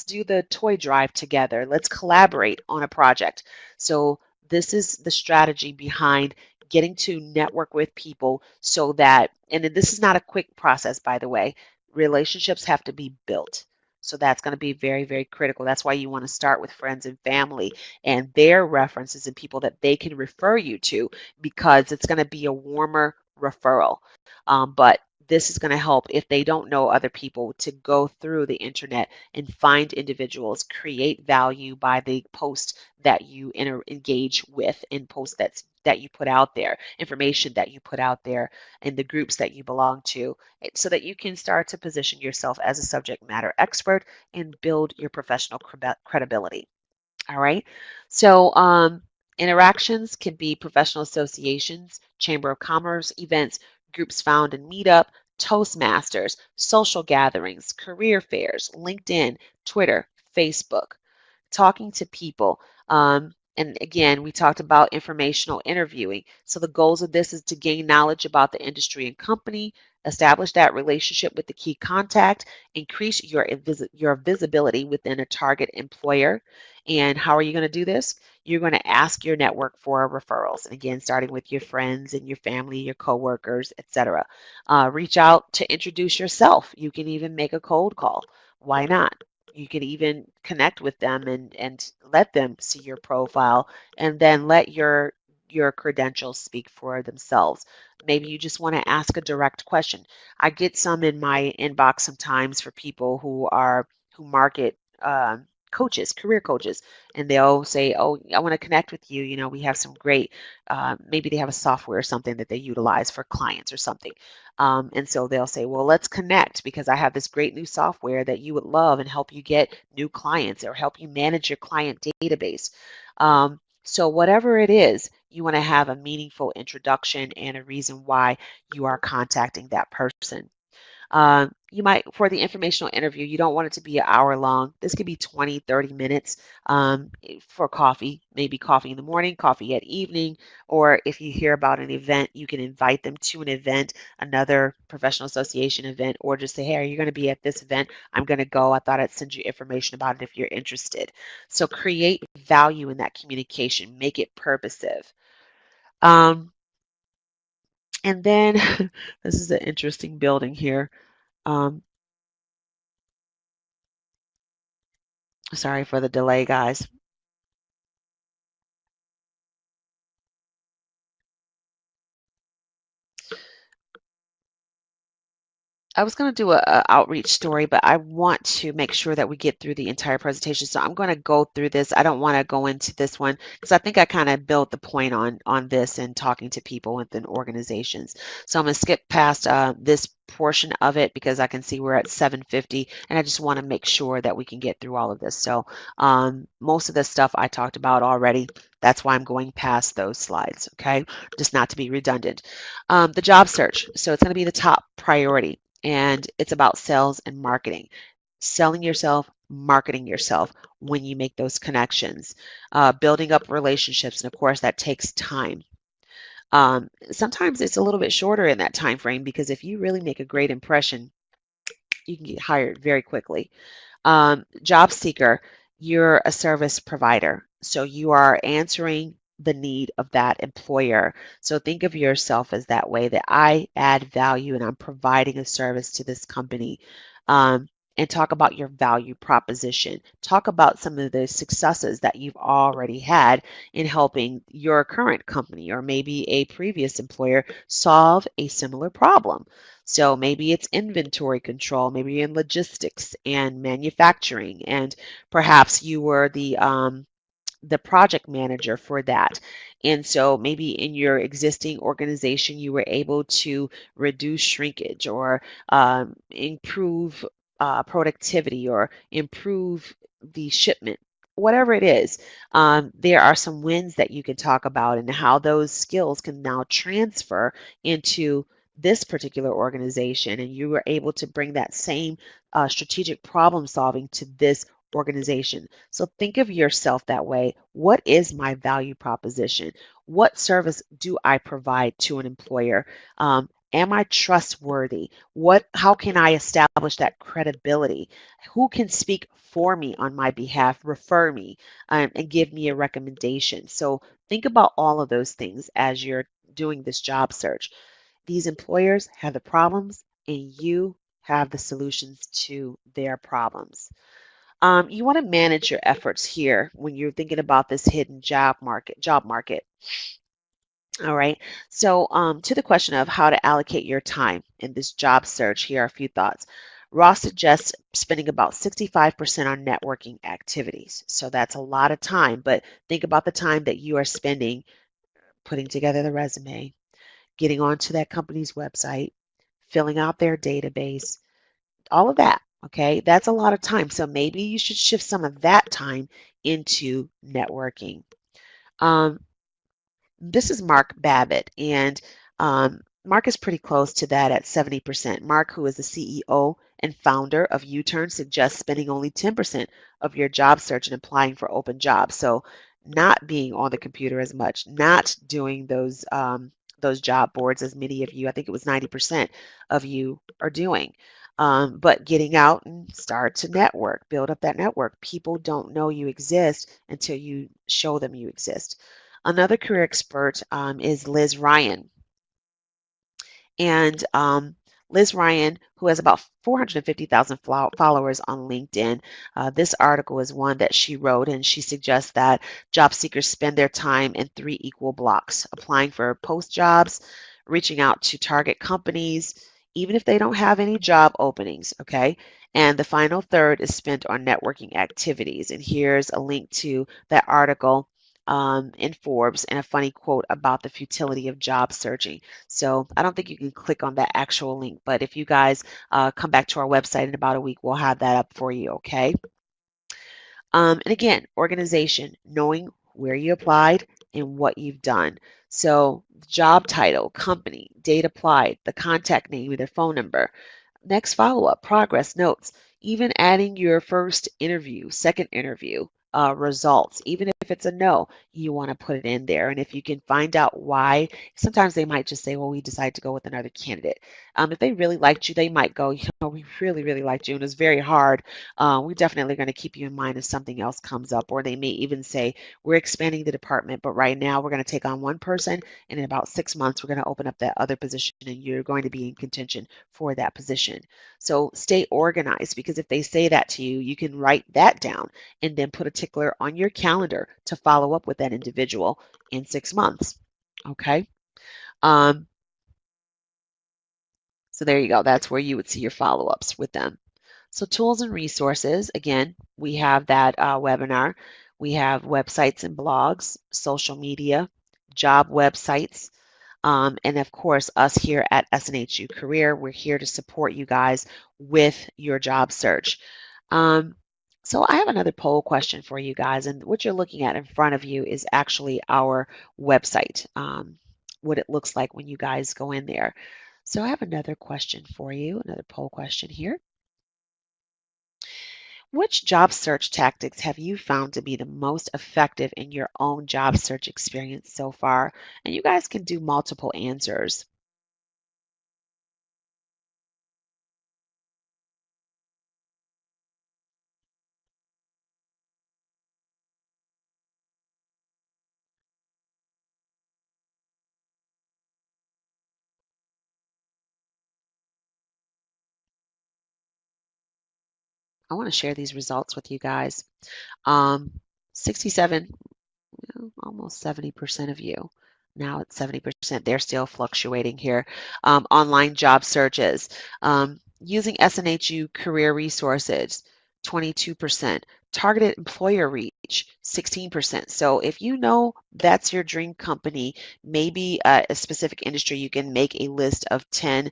do the toy drive together. Let's collaborate on a project. So this is the strategy behind getting to network with people, so that, and this is not a quick process, by the way, relationships have to be built. So that's going to be very, very critical. That's why you want to start with friends and family and their references and people that they can refer you to, because it's going to be a warmer referral. But this is going to help, if they don't know other people, to go through the internet and find individuals, create value by the post that you engage with, and posts that you put out there, information that you put out there, and the groups that you belong to, so that you can start to position yourself as a subject matter expert and build your professional credibility. All right. So interactions can be professional associations, chamber of commerce events, groups found in Meetup, Toastmasters, social gatherings, career fairs, LinkedIn, Twitter, Facebook, talking to people. And again, we talked about informational interviewing. So the goals of this is to gain knowledge about the industry and company, establish that relationship with the key contact, increase your visibility within a target employer. And how are you going to do this? You're going to ask your network for referrals. And again, starting with your friends and your family, your coworkers, etc. Reach out to introduce yourself. You can even make a cold call. Why not? You can even connect with them and let them see your profile, and then let your credentials speak for themselves. Maybe you just want to ask a direct question. I get some in my inbox sometimes for people who market coaches, career coaches, and they'll say, "Oh, I want to connect with you. You know, we have some great, maybe they have a software or something that they utilize for clients or something." And so they'll say, "Well, let's connect because I have this great new software that you would love and help you get new clients or help you manage your client database." So whatever it is, you want to have a meaningful introduction and a reason why you are contacting that person. You might, for the informational interview, you don't want it to be an hour long. This could be 20, 30 minutes for coffee, maybe coffee in the morning, coffee at evening, or if you hear about an event, you can invite them to an event, another professional association event, or just say, "Hey, are you going to be at this event? I'm going to go. I thought I'd send you information about it if you're interested." So create value in that communication, make it purposive. Um, and then this is an interesting building here. Um, Sorry for the delay, guys. I was going to do a outreach story, but I want to make sure that we get through the entire presentation. So I'm going to go through this. I don't want to go into this one because I think I kind of built the point on this and talking to people within organizations. So I'm going to skip past this portion of it because I can see we're at 7:50, and I just want to make sure that we can get through all of this. So most of this stuff I talked about already. That's why I'm going past those slides, okay? Just not to be redundant. The job search. So it's going to be the top priority, and it's about sales and marketing. Selling yourself, marketing yourself when you make those connections, building up relationships, and of course that takes time. Sometimes it's a little bit shorter in that time frame because if you really make a great impression, You can get hired very quickly. Job seeker, you're a service provider. So you are answering the need of that employer. So think of yourself as that way, that I add value and I'm providing a service to this company. Um, and talk about your value proposition. Talk about some of the successes that you've already had in helping your current company or maybe a previous employer solve a similar problem. So maybe it's inventory control, maybe in logistics and manufacturing, and perhaps you were the project manager for that. And so maybe in your existing organization, you were able to reduce shrinkage or improve productivity or improve the shipment. Whatever it is, there are some wins that you can talk about and how those skills can now transfer into this particular organization. And you were able to bring that same strategic problem solving to this organization. So think of yourself that way. What is my value proposition? What service do I provide to an employer? Am I trustworthy? How can I establish that credibility? Who can speak for me on my behalf, refer me, and give me a recommendation? So think about all of those things as you're doing this job search. These employers have the problems, and you have the solutions to their problems. You want to manage your efforts here when you're thinking about this hidden job market. All right. So, to the question of how to allocate your time in this job search, here are a few thoughts. Ross suggests spending about 65% on networking activities. So that's a lot of time, but think about the time that you are spending putting together the resume, getting onto that company's website, filling out their database, all of that. Okay, that's a lot of time. So maybe you should shift some of that time into networking. Um, this is Mark Babbitt, and Mark is pretty close to that at 70%. Mark, who is the CEO and founder of U-Turn, suggests spending only 10% of your job search and applying for open jobs. So not being on the computer as much, not doing those job boards as many of you, I think it was 90% of you are doing. But getting out and start to network, build up that network. People don't know you exist until you show them you exist. Another career expert is Liz Ryan. And Liz Ryan, who has about 450,000 followers on LinkedIn, this article is one that she wrote, and she suggests that job seekers spend their time in three equal blocks: applying for post jobs, reaching out to target companies, even if they don't have any job openings, okay? And the final third is spent on networking activities. And here's a link to that article in Forbes and a funny quote about the futility of job searching. So I don't think you can click on that actual link, but if you guys come back to our website in about a week, we'll have that up for you, okay? And again, organization, knowing where you applied and what you've done. So job title, company, date applied, the contact name, their phone number. Next follow-up, progress notes, even adding your first interview, second interview results. Even if it's a no, you want to put it in there. And if you can find out why, sometimes they might just say, well, we decided to go with another candidate. If they really liked you, they might go, we really, really liked you, and it's very hard. We're definitely going to keep you in mind if something else comes up. Or they may even say, we're expanding the department, but right now we're going to take on one person, and in about 6 months, we're going to open up that other position, and you're going to be in contention for that position. So stay organized, because if they say that to you, you can write that down and then put a tickler on your calendar to follow up with that individual in 6 months. Okay. Um, so there you go. That's where you would see your follow-ups with them. So tools and resources, again, we have that webinar. We have websites and blogs, social media, job websites, and of course, us here at SNHU Career, we're here to support you guys with your job search. So I have another poll question for you guys, and what you're looking at in front of you is actually our website, what it looks like when you guys go in there. So I have another question for you, another poll question here. Which job search tactics have you found to be the most effective in your own job search experience so far? And you guys can do multiple answers. I want to share these results with you guys. Um, 67, almost 70% of you. Now it's 70%. They're still fluctuating here. Online job searches. Using SNHU Career Resources, 22%. Targeted employer reach, 16%. So if you know that's your dream company, maybe a specific industry, you can make a list of 10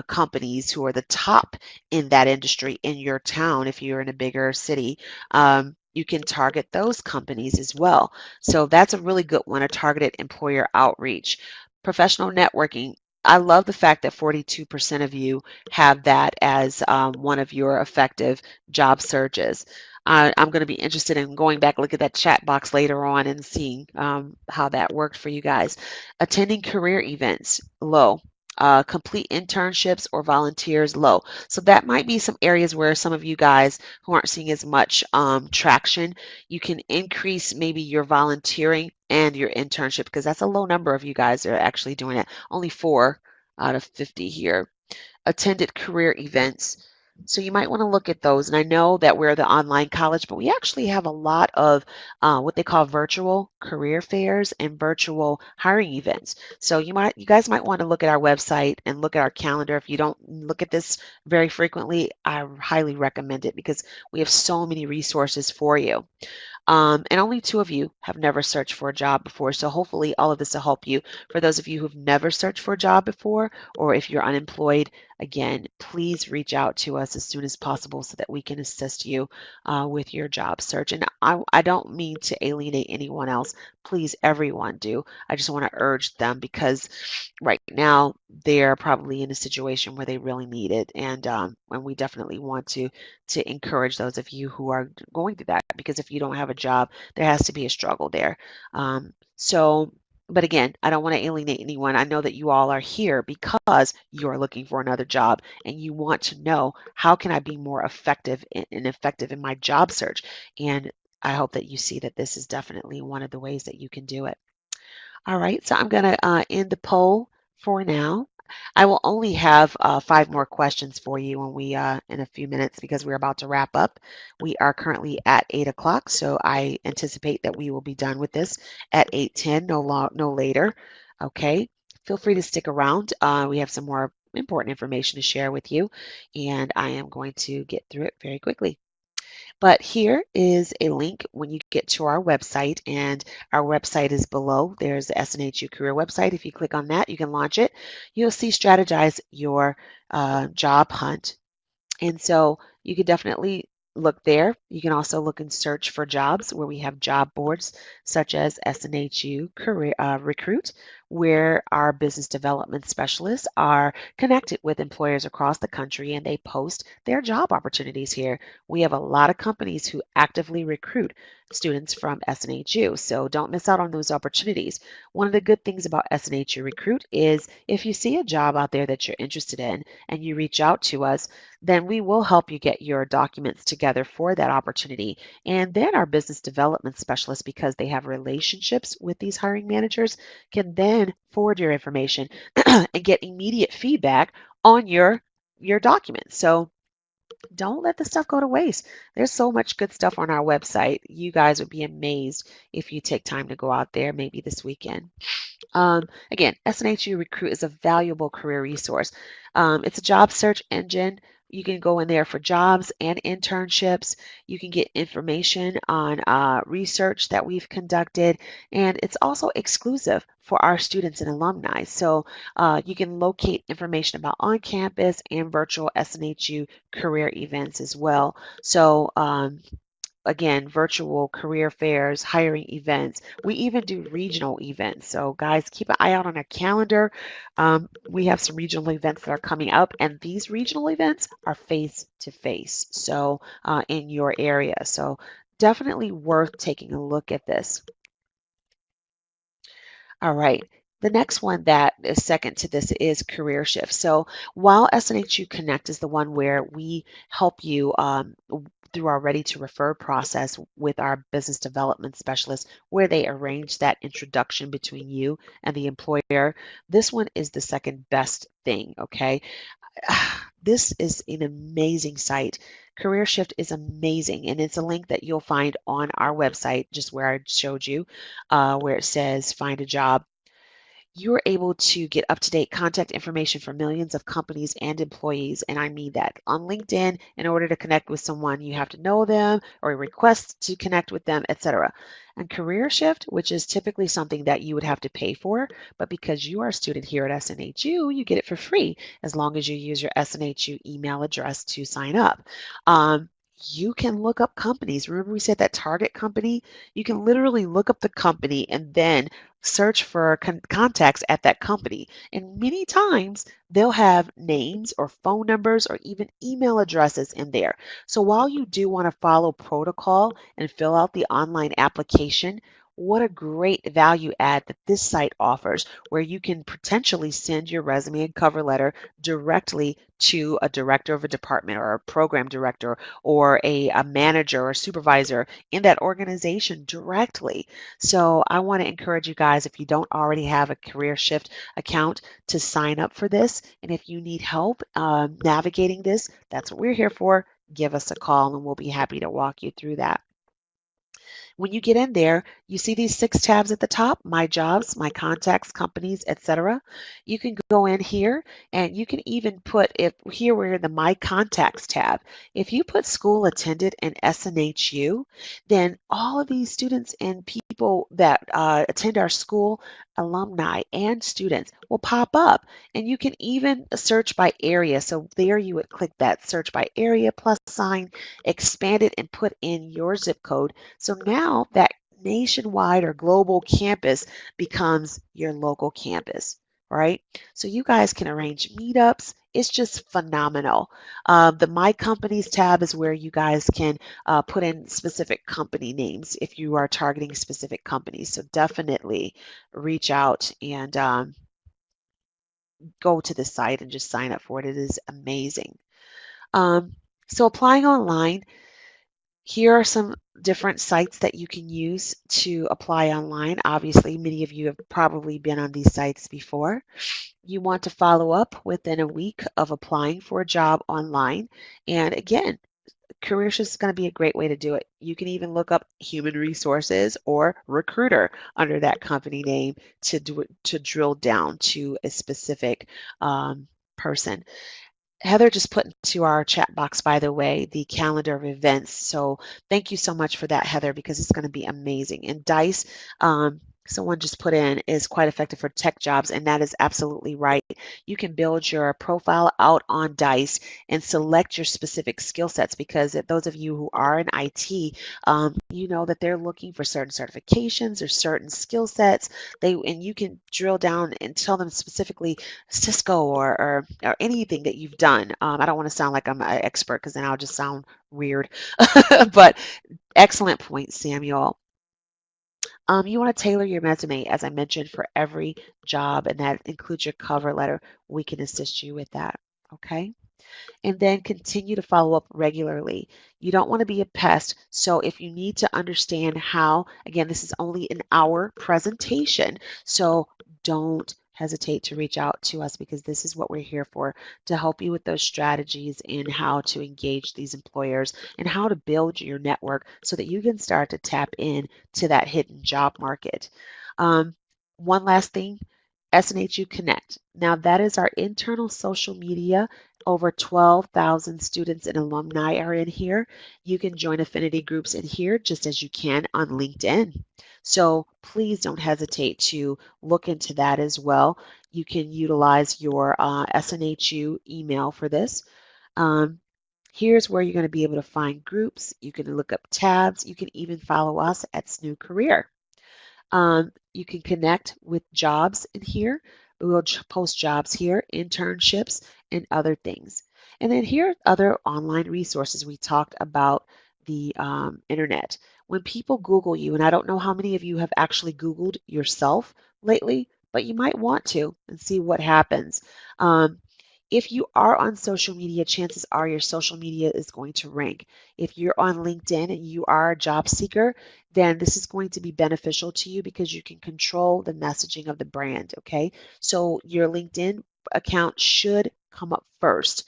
companies who are the top in that industry in your town if you're in a bigger city. You can target those companies as well. So that's a really good one, a targeted employer outreach. Professional networking. I love the fact that 42% of you have that as one of your effective job searches. I'm going to be interested in going back, look at that chat box later on and seeing how that worked for you guys. Attending career events, low. Complete internships or volunteers, low. So that might be some areas where some of you guys who aren't seeing as much traction, you can increase maybe your volunteering and your internship because that's a low number of you guys that are actually doing it. Only 4 out of 50 here. Attended career events. So you might want to look at those. And I know that we're the online college, but we actually have a lot of what they call virtual career fairs and virtual hiring events. So you guys might want to look at our website and look at our calendar. If you don't look at this very frequently, I highly recommend it because we have so many resources for you. And only 2 of you have never searched for a job before. So hopefully all of this will help you. For those of you who've never searched for a job before, or if you're unemployed, again, please reach out to us as soon as possible so that we can assist you with your job search. And I don't mean to alienate anyone else. Please, everyone do. I just want to urge them because right now they're probably in a situation where they really need it. And we definitely want to encourage those of you who are going through that because if you don't have a job, there has to be a struggle there. But again, I don't want to alienate anyone. I know that you all are here because you are looking for another job and you want to know how can I be more effective and effective in my job search. And I hope that you see that this is definitely one of the ways that you can do it. All right, so I'm going to end the poll for now. I will only have 5 more questions for you when we in a few minutes because we're about to wrap up. We are currently at 8 o'clock, so I anticipate that we will be done with this at 8:10, no later. Okay, feel free to stick around. We have some more important information to share with you, and I am going to get through it very quickly. But here is a link when you get to our website, and our website is below. There's the SNHU Career website. If you click on that, you can launch it. You'll see strategize your job hunt. And so you can definitely look there. You can also look and search for jobs where we have job boards such as SNHU Career Recruit, where our business development specialists are connected with employers across the country and they post their job opportunities here. We have a lot of companies who actively recruit students from SNHU, so don't miss out on those opportunities. One of the good things about SNHU Recruit is if you see a job out there that you're interested in and you reach out to us, then we will help you get your documents together for that opportunity. And then our business development specialists, because they have relationships with these hiring managers, can then forward your information and get immediate feedback on your documents. So don't let the stuff go to waste. There's so much good stuff on our website. You guys would be amazed if you take time to go out there maybe this weekend. Again, SNHU Recruit is a valuable career resource. It's a job search engine. You can go in there for jobs and internships. You can get information on research that we've conducted, and it's also exclusive for our students and alumni. So you can locate information about on-campus and virtual SNHU career events as well. So again, virtual career fairs, hiring events. We even do regional events. So, guys, keep an eye out on our calendar. We have some regional events that are coming up, and these regional events are face to face. So, in your area. So, definitely worth taking a look at this. All right. The next one that is second to this is career shift. So while SNHU Connect is the one where we help you through our ready to refer process with our business development specialists, where they arrange that introduction between you and the employer, this one is the second best thing, okay? This is an amazing site. Career Shift is amazing, and it's a link that you'll find on our website, just where I showed you, where it says find a job. You're able to get up-to-date contact information for millions of companies and employees, and I mean that. On LinkedIn, in order to connect with someone, you have to know them or request to connect with them, etc. And Career Shift, which is typically something that you would have to pay for, but because you are a student here at SNHU, you get it for free as long as you use your SNHU email address to sign up. You can look up companies. Remember we said that target company? You can literally look up the company and then search for contacts at that company. And many times they'll have names or phone numbers or even email addresses in there. So while you do want to follow protocol and fill out the online application, what a great value add that this site offers, where you can potentially send your resume and cover letter directly to a director of a department or a program director or a manager or supervisor in that organization directly. So I want to encourage you guys, if you don't already have a Career Shift account, to sign up for this. And if you need help navigating this, that's what we're here for. Give us a call and we'll be happy to walk you through that. When you get in there, you see these 6 tabs at the top, My Jobs, My Contacts, Companies, etc. You can go in here and you can even put, if here we're in the My Contacts tab, if you put school attended and SNHU, then all of these students and people that attend our school, alumni and students will pop up. And you can even search by area. So there you would click that search by area plus sign, expand it and put in your zip code. So now that nationwide or global campus becomes your local campus, right? So you guys can arrange meetups. It's just phenomenal. The My Companies tab is where you guys can put in specific company names if you are targeting specific companies. So definitely reach out and go to the site and just sign up for it. It is amazing. So applying online, here are some different sites that you can use to apply online. Obviously, many of you have probably been on these sites before. You want to follow up within a week of applying for a job online. And again, CareerShift is going to be a great way to do it. You can even look up human resources or recruiter under that company name to drill down to a specific person. Heather just put into our chat box, by the way, the calendar of events. So thank you so much for that, Heather, because it's going to be amazing. And DICE, someone just put in, is quite effective for tech jobs, and that is absolutely right. You can build your profile out on DICE and select your specific skill sets, because those of you who are in IT, you know that they're looking for certain certifications or certain skill sets. And you can drill down and tell them specifically Cisco or anything that you've done. I don't want to sound like I'm an expert because then I'll just sound weird. But excellent point, Samuel. You want to tailor your resume, as I mentioned, for every job, and that includes your cover letter. We can assist you with that. Okay. And then continue to follow up regularly. You don't want to be a pest. So if you need to understand how, again, this is only an hour presentation. So don't hesitate to reach out to us, because this is what we're here for, to help you with those strategies and how to engage these employers and how to build your network so that you can start to tap in to that hidden job market. One last thing, SNHU Connect. Now that is our internal social media. Over 12,000 students and alumni are in here. You can join affinity groups in here just as you can on LinkedIn. So please don't hesitate to look into that as well. You can utilize your SNHU email for this. Here's where you're going to be able to find groups. You can look up tabs. You can even follow us at SNHU Career. You can connect with jobs in here. We'll post jobs here, internships, and other things. And then here are other online resources. We talked about the internet. When people Google you, and I don't know how many of you have actually Googled yourself lately, but you might want to and see what happens. If you are on social media, chances are your social media is going to rank. If you're on LinkedIn and you are a job seeker, then this is going to be beneficial to you because you can control the messaging of the brand, okay? So your LinkedIn account should come up first.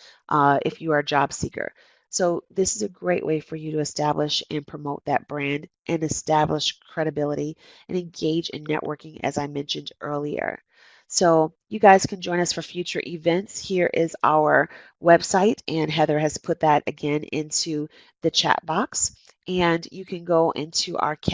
if you are a job seeker. So this is a great way for you to establish and promote that brand and establish credibility and engage in networking, as I mentioned earlier. So you guys can join us for future events. Here is our website, and Heather has put that again into the chat box. And you can go into our